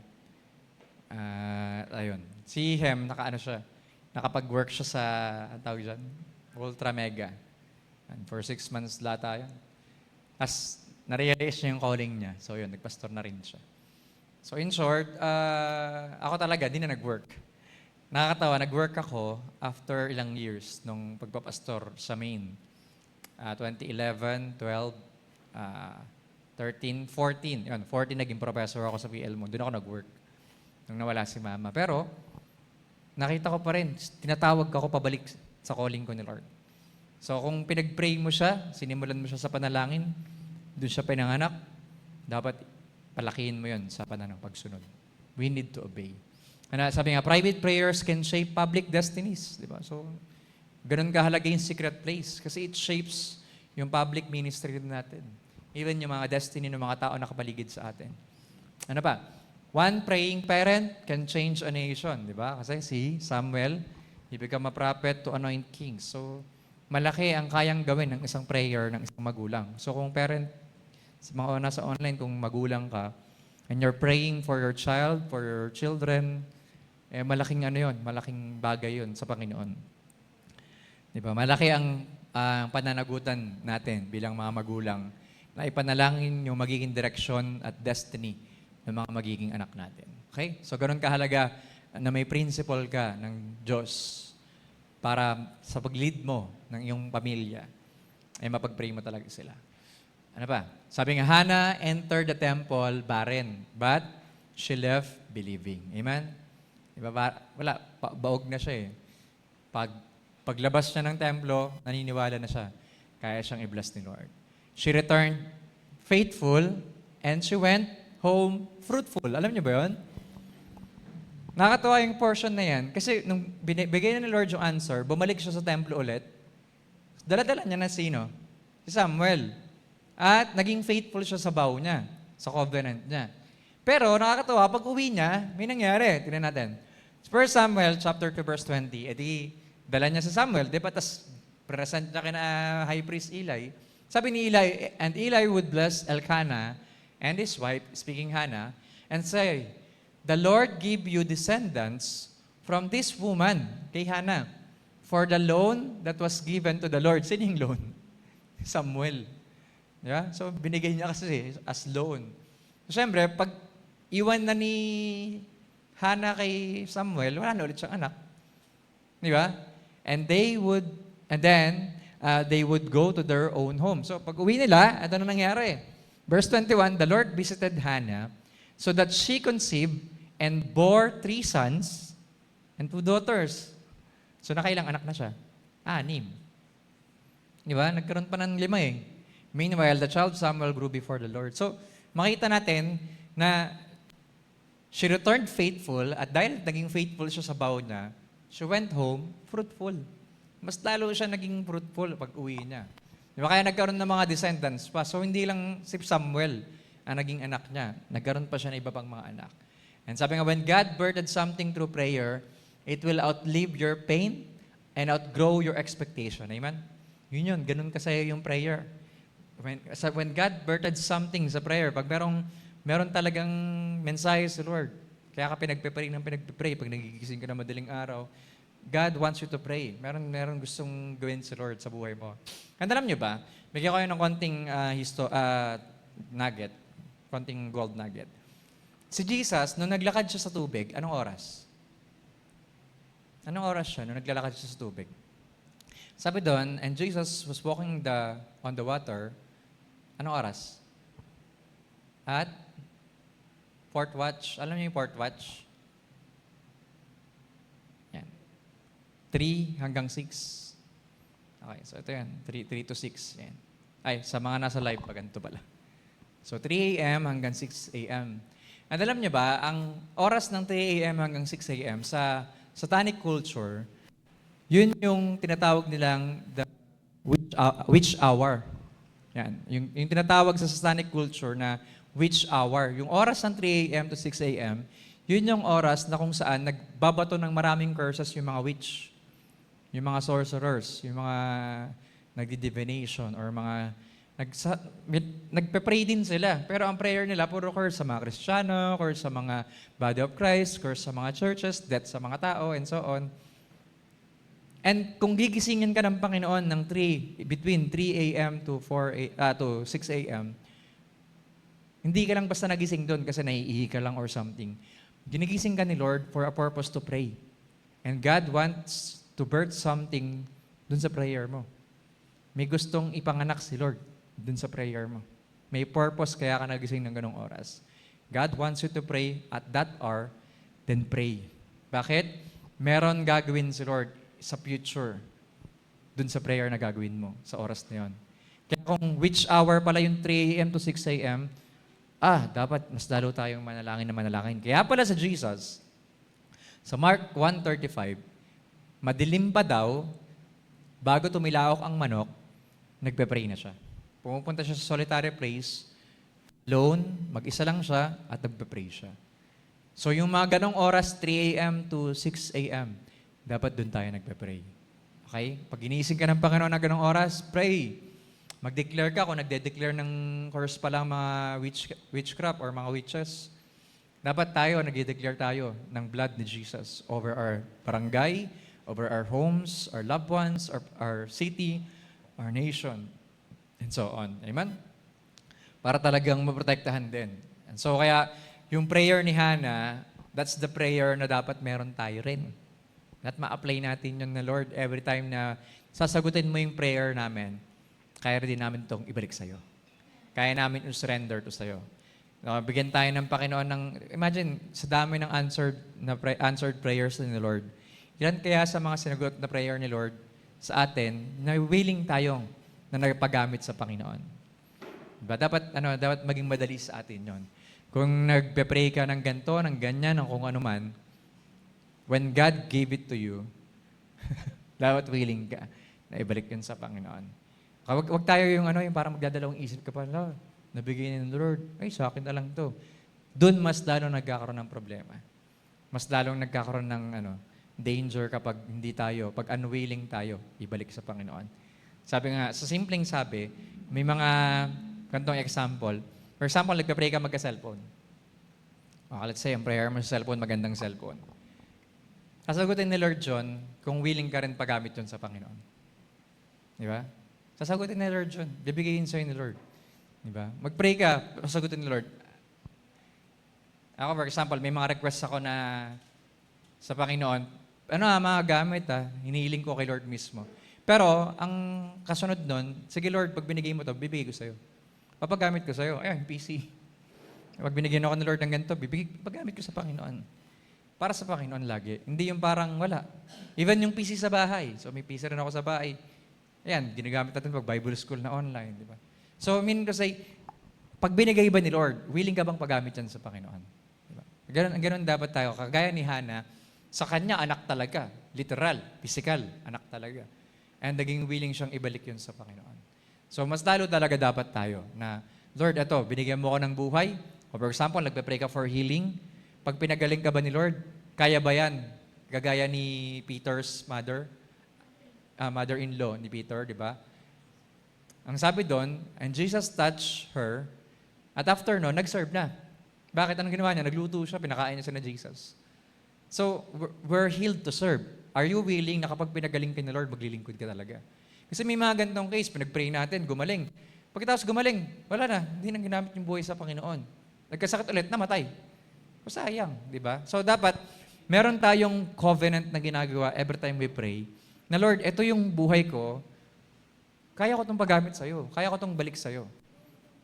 Ayun. Si Hem, nakapag-work siya sa, ang tawag dyan, Ultra Mega. And for 6 months lata yun. Tapos, na-realize niya yung calling niya. So yun, nagpastor na rin siya. So in short, ako talaga, di na nag-work. Nakakatawa, nag-work ako after ilang years nung pagpapastor sa Maine. 2011, 12, 13, 14. Yun, 14 naging professor ako sa PL mo. Doon ako nag-work nung nawala si Mama. Pero, nakita ko pa rin, tinatawag ako pabalik sa calling ko ni Lord. So kung pinag-pray mo siya, sinimulan mo siya sa panalangin, doon siya pinanganak, dapat palakihin mo yun sa pananang pagsunod. We need to obey. Ano, sabi nga, private prayers can shape public destinies. Di ba? So, ganun kahalaga yung secret place kasi it shapes yung public ministry natin. Even yung mga destiny ng mga tao nakapaligid sa atin. Ano pa? One praying parent can change a nation, di ba? Kasi si Samuel, he became a prophet to anoint kings. So, malaki ang kayang gawin ng isang prayer ng isang magulang. So, kung parent, sa mga nasa online, kung magulang ka, and you're praying for your child, for your children, malaking malaking bagay yun sa Panginoon. Di ba? Malaki ang pananagutan natin bilang mga magulang na ipanalangin yung magiging direksyon at destiny ng mga magiging anak natin. Okay? So, ganun kahalaga na may principle ka ng Diyos para sa pag-lead mo ng iyong pamilya, ay mapag-pray mo talaga sila. Ano pa? Sabi nga, Hannah entered the temple barren, but she left believing. Amen? Diba? Baog na siya eh. Paglabas niya ng templo, naniniwala na siya. Kaya siyang i-bless ni Lord. She returned faithful and she went home fruitful. Alam niyo ba yun? Nakakatawa yung portion na yan. Kasi nung bigay na ni Lord yung answer, bumalik siya sa templo ulit. Dala-dala niya na sino? Si Samuel. At naging faithful siya sa vow niya, sa covenant niya. Pero nakakatawa, pag uwi niya, may nangyari. Tingnan natin. 1 Samuel chapter 2 verse 20, edi dala niya si Samuel, di ba? Tapos present niya kina High Priest Eli. Sabi ni Eli, and Eli would bless Elkanah and his wife, speaking Hannah, and say, the Lord give you descendants from this woman, kay Hannah, for the loan that was given to the Lord. Sino yung loan? Samuel. Yeah? So, binigay niya kasi as loan. So, siyempre, pag iwan na ni Hannah kay Samuel, wala na ulit siyang anak. Di ba? And then, they would go to their own home. So, pag uwi nila, ito na nangyari. Verse 21, the Lord visited Hannah so that she conceived and bore 3 sons and 2 daughters. So, nakailang anak na siya? 6. Di ba? Nagkaroon pa ng 5 eh. Meanwhile, the child Samuel grew before the Lord. So, makita natin na she returned faithful at dahil naging faithful siya sa vow niya, she went home fruitful. Mas lalo siya naging fruitful pag uwi niya. Di ba? Kaya nagkaroon ng mga descendants pa. So, hindi lang si Samuel ang naging anak niya. Nagkaroon pa siya ng iba pang mga anak. And sabi nga, when God birthed something through prayer, it will outlive your pain and outgrow your expectation. Amen? Yun. Ganun kasi yung prayer. When God birthed something sa prayer, pag meron talagang mensahe sa Lord, kaya ka pinagpipray pag nagigising ka na madaling araw, God wants you to pray. Meron gustong gawin si Lord sa buhay mo. And alam nyo ba, bigyan ko kayo ng konting nugget, konting gold nugget. Si Jesus, nung naglakad siya sa tubig, anong oras? Anong oras siya nung naglalakad siya sa tubig? Sabi doon, and Jesus was walking on the water, anong oras? At fourth watch. Alam niyo yung fourth watch? Yan. 3 hanggang 6. Okay, so ito yan. 3 to 6. Yan. Ay, sa mga nasa live pa, ganito pala. So 3 a.m. hanggang 6 a.m. And alam niyo ba, ang oras ng 3 a.m. hanggang 6 a.m. sa Satanic culture, yun yung tinatawag nilang the witch hour. Yan. Yung tinatawag sa Satanic culture na witch hour. Yung oras ng 3 a.m. to 6 a.m., yun yung oras na kung saan nagbabato ng maraming curses yung mga witch, yung mga sorcerers, yung mga nagdi-divination, or mga nagpe-pray din sila. Pero ang prayer nila, puro curse sa mga Kristiyano, curse sa mga body of Christ, curse sa mga churches, death sa mga tao, and so on. And kung gigisingin ka ng Panginoon ng between 3 a.m. to 6 a.m., hindi ka lang basta nagising doon kasi naiihi ka lang or something. Ginigising ka ni Lord for a purpose to pray. And God wants to birth something doon sa prayer mo. May gustong ipanganak si Lord doon sa prayer mo. May purpose kaya ka nagising ng ganong oras. God wants you to pray at that hour, then pray. Bakit? Meron gagawin si Lord sa future doon sa prayer na gagawin mo sa oras na yon. Kaya kung which hour pala yung 3 a.m. to 6 a.m., dapat mas lalo tayong manalangin na manalangin. Kaya pala sa Jesus, sa Mark 1:35, madilim pa daw, bago tumilaok ang manok, nagpe-pray na siya. Pumupunta siya sa solitary place, alone, mag-isa lang siya, at nagpe-pray siya. So yung mga ganong oras, 3 a.m. to 6 a.m., dapat doon tayo nagpe-pray. Okay? Pag ginising ka ng Panginoon na ganong oras, pray. Mag-declare ka kung nagde-declare ng curse pa lang mga witchcraft or mga witches. Dapat tayo, nagde-declare tayo ng blood ni Jesus over our barangay, over our homes, our loved ones, our city, our nation, and so on. Amen? Para talagang maprotektahan din. And so kaya, yung prayer ni Hannah, that's the prayer na dapat meron tayo rin. At ma-apply natin yun na, Lord, every time na sasagutin mo yung prayer namin, kaya rin namin itong ibalik sa'yo. Kaya namin i-surrender to sa'yo. Bigyan tayo ng Panginoon ng, imagine, sa dami ng answered prayers ni Lord. Yan kaya sa mga sinagot na prayer ni Lord sa atin, na willing tayong na nagpagamit sa Panginoon. Diba? Dapat maging madali sa atin yon. Kung nagpe-pray ka ng ganito, ng ganyan, ng kung ano man, when God gave it to you, dapat willing ka na ibalik yun sa Panginoon. Wag tayo yung parang magdadalawang isip ka pa, nabigay ni Lord, sa akin na lang to. Doon mas lalong nagkakaroon ng problema. Mas lalong nagkakaroon ng danger kapag hindi tayo, pag unwilling tayo, ibalik sa Panginoon. Sabi nga, sa simpleng sabi, may mga kantong example. For example, nagpa-pray ka magka-cellphone. Let's say, ang prayer mo sa cellphone, magandang cellphone. Sasagutin ni Lord John kung willing ka rin paggamit yun sa Panginoon. Di ba? Sasagutin ni Lord John. Bibigayin sa'yo ni Lord. Di ba? Mag-pray ka, sasagutin ni Lord. Ako, for example, may mga requests ako na sa Panginoon, mga gamit hinihiling ko kay Lord mismo. Pero, ang kasunod nun, sige Lord, pag binigay mo to, bibigay ko sa'yo. Papagamit ko sa'yo. Ayun, PC. Pag binigyan ako ni Lord ng ganito, papagamit ko sa Panginoon. Para sa Panginoon lagi. Hindi yung parang wala. Even yung PC sa bahay. So, may PC rin ako sa bahay. Ayan, ginagamit natin pag Bible school na online, di ba? So, mean to say, pag binigay ba ni Lord, willing ka bang paggamit yan sa Panginoon? Di ba? Ganun dapat tayo. Kagaya ni Hannah, sa kanya, anak talaga. Literal, physical, anak talaga. And naging willing siyang ibalik yun sa Panginoon. So, mas lalo talaga dapat tayo na, Lord, ito, binigyan mo ko ng buhay. O for example, nagpe-pray ka for healing. Pag pinagaling ka ba ni Lord, kaya ba yan? Gagaya ni Peter's mother-in-law ni Peter, di ba? Ang sabi doon, and Jesus touched her, at after no, nag-serve na. Bakit? Anong ginawa niya? Nagluto siya, pinakain niya na Jesus. So, we're healed to serve. Are you willing na kapag pinagaling ka ni Lord, maglilingkod ka talaga? Kasi may mga ganitong case, pinag-pray natin, gumaling. Pagkatapos gumaling, wala na, hindi nang ginamit yung buhay sa Panginoon. Nagkasakit ulit, namatay. O sayang, di ba? So dapat, meron tayong covenant na ginagawa every time we pray, na Lord, ito yung buhay ko, kaya ko itong paggamit sa'yo, kaya ko itong balik sa'yo.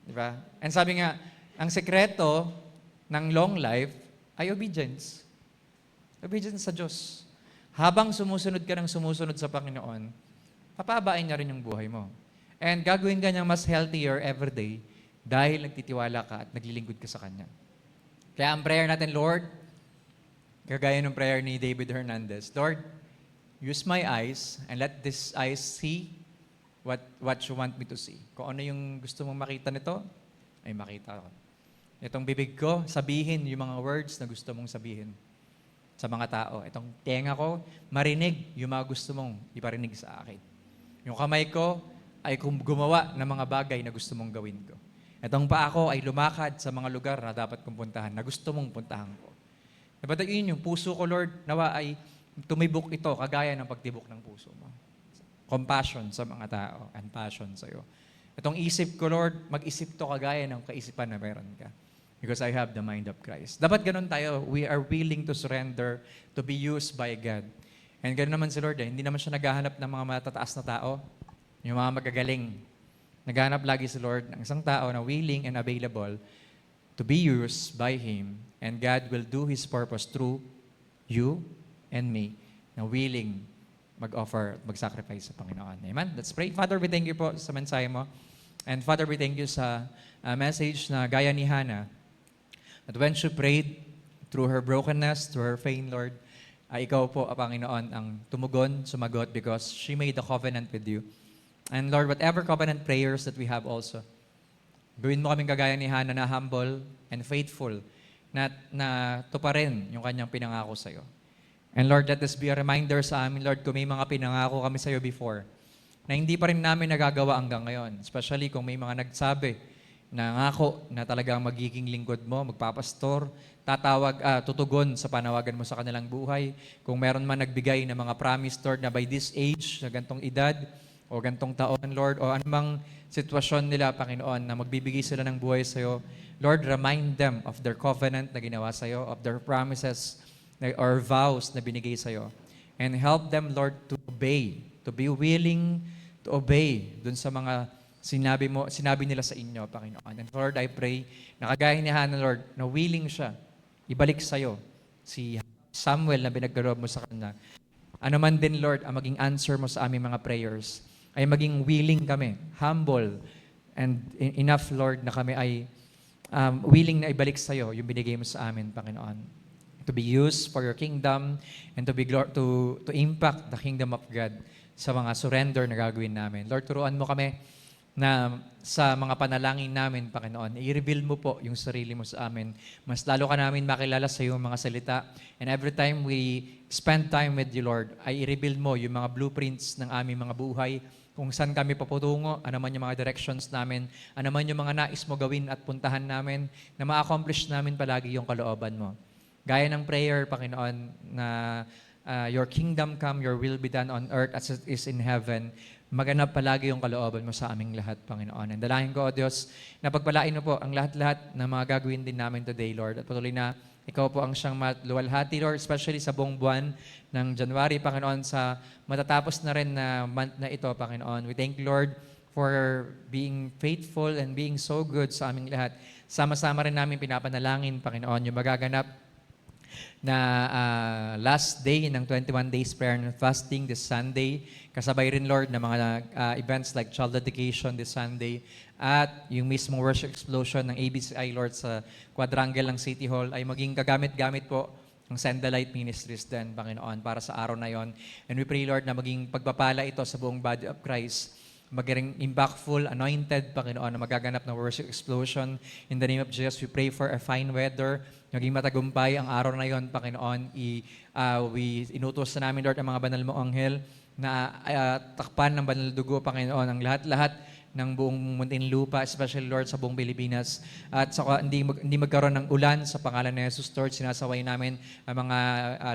Di ba? And sabi nga, ang sekreto ng long life ay obedience. Obedience sa Diyos. Habang sumusunod ka ng sumusunod sa Panginoon, papabain niya rin yung buhay mo. And gagawin ka niyang mas healthier every day dahil nagtitiwala ka at naglilingkod ka sa Kanya. Kaya ang prayer natin, Lord, kagaya ng prayer ni David Hernandez, Lord, use my eyes and let these eyes see what you want me to see. Kung ano yung gusto mong makita nito, ay makita ko. Itong bibig ko, sabihin yung mga words na gusto mong sabihin sa mga tao. Itong tenga ko, marinig yung mga gusto mong iparinig sa akin. Yung kamay ko, ay gumawa ng mga bagay na gusto mong gawin ko. Itong paa ko ay lumakad sa mga lugar na dapat kong puntahan, na gusto mong puntahan ko. Dapat yun yung puso ko, Lord, nawa ay tumibok ito kagaya ng pagtibok ng puso mo. Compassion sa mga tao and passion sa iyo. Itong isip ko, Lord, mag-isip to kagaya ng kaisipan na meron ka. Because I have the mind of Christ. Dapat ganun tayo. We are willing to surrender to be used by God. And ganun naman si Lord, hindi naman siya naghahanap ng mga matataas na tao, yung mga magagaling. Naghahanap lagi si Lord ng isang tao na willing and available to be used by Him, and God will do His purpose through you and me, na willing mag-offer at mag-sacrifice sa Panginoon. Amen? Let's pray. Father, we thank you po sa mensahe mo. And Father, we thank you sa message na gaya ni Hannah, that when she prayed through her brokenness, through her pain, Lord, ikaw po, Panginoon, ang tumugon, sumagot, because she made a covenant with you. And Lord, whatever covenant prayers that we have also, gawin mo kaming kagaya ni Hannah na humble and faithful, na tuparin yung kanyang pinangako sa iyo. And Lord, let this be a reminder sa amin, Lord, kung may mga pinangako kami sa iyo before, na hindi pa rin namin nagagawa hanggang ngayon. Especially kung may mga nagsabi na ngako na talagang magiging lingkod mo, magpapastor, tutugon sa panawagan mo sa kanilang buhay. Kung meron man nagbigay ng mga promise, Lord, na by this age, sa gantong edad, o gantong taon, Lord, o anumang sitwasyon nila, Panginoon, na magbibigay sila ng buhay sa iyo, Lord, remind them of their covenant na ginawa sa iyo, of their promises or vows na binigay sa iyo. And help them, Lord, to obey, to be willing to obey dun sa mga sinabi nila sa inyo, Panginoon. And Lord, I pray, na kagaya ni Hannah, Lord, na willing siya, ibalik sa iyo si Samuel na binagkaroon mo sa kanya. Ano man din, Lord, ang maging answer mo sa aming mga prayers, ay maging willing kami, humble, and enough, Lord, na kami ay willing na ibalik sa iyo yung binigay mo sa amin, Panginoon. To be used for your kingdom and to impact the kingdom of God sa mga surrender na gagawin namin. Lord, turuan mo kami na sa mga panalangin namin, Panginoon, i-reveal mo po yung sarili mo sa amin. Mas lalo ka namin makilala sa iyong mga salita. And every time we spend time with you, Lord, ay i-reveal mo yung mga blueprints ng aming mga buhay, kung saan kami paputungo, ano man yung mga directions namin, ano man yung mga nais mo gawin at puntahan namin, na ma-accomplish namin palagi yung kalooban mo. Gaya ng prayer, Panginoon, na your kingdom come, your will be done on earth as it is in heaven, maganap palagi yung kalooban mo sa aming lahat, Panginoon. And dalangin ko, O Diyos, na pagpalain mo po ang lahat-lahat na mga gagawin din namin today, Lord. At patuloy na ikaw po ang siyang luwalhati, Lord, especially sa buong buwan ng January, Panginoon, sa matatapos na rin na month na ito, Panginoon. We thank you, Lord, for being faithful and being so good sa aming lahat. Sama-sama rin namin pinapanalangin, Panginoon, yung magaganap na last day ng 21 days prayer and fasting this Sunday. Kasabay rin, Lord, na mga events like child dedication this Sunday at yung mismong worship explosion ng ABCI, Lord, sa quadrangle ng City Hall ay maging kagamit-gamit po ng Sendalite Ministries din, Panginoon, para sa araw na yon. And we pray, Lord, na maging pagpapala ito sa buong body of Christ, maging impactful, anointed, Panginoon, na magaganap ng worship explosion. In the name of Jesus, we pray for a fine weather, naging matagumpay ang araw na yon, Panginoon. Inutos na namin, Lord, ang mga banal mong anghel na takpan ng banal na dugo, Panginoon, ang lahat-lahat ng buong Muntinlupa, especially, Lord, sa buong Pilipinas. At saka hindi magkaroon ng ulan sa pangalan ni Jesus, Lord. Sinasaway namin ang mga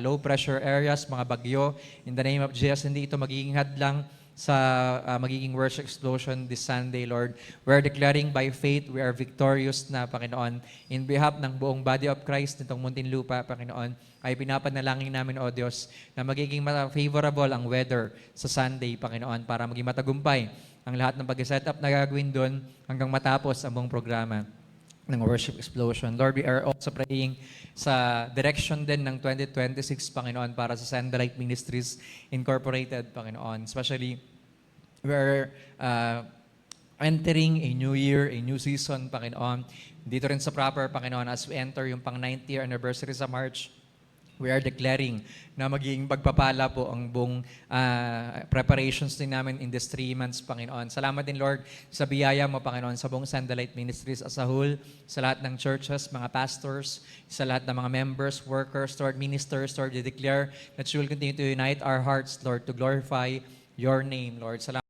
low pressure areas, mga bagyo. In the name of Jesus, hindi ito magiging hadlang sa magiging worship explosion this Sunday, Lord. We are declaring by faith we are victorious na, Panginoon. In behalf ng buong body of Christ nitong Muntinlupa, Panginoon, ay pinapanalangin namin, O Diyos, na magiging favorable ang weather sa Sunday, Panginoon, para maging matagumpay ang lahat ng pag-set up na gagawin doon hanggang matapos ang buong programa ng Worship Explosion. Lord, we are also praying sa direction din ng 2026, Panginoon, para sa Sandalite Ministries Incorporated, Panginoon. Especially, we are entering a new year, a new season, Panginoon. Dito rin sa proper, Panginoon, as we enter yung pang 9th year anniversary sa March, we are declaring na magiging pagpapala po ang buong preparations din namin in these 3 months, Panginoon. Salamat din, Lord, sa biyaya mo, Panginoon, sa buong Sandalite Ministries as a whole, sa lahat ng churches, mga pastors, sa lahat ng mga members, workers, Lord, ministers, Lord, we declare that you will continue to unite our hearts, Lord, to glorify your name, Lord. Salamat.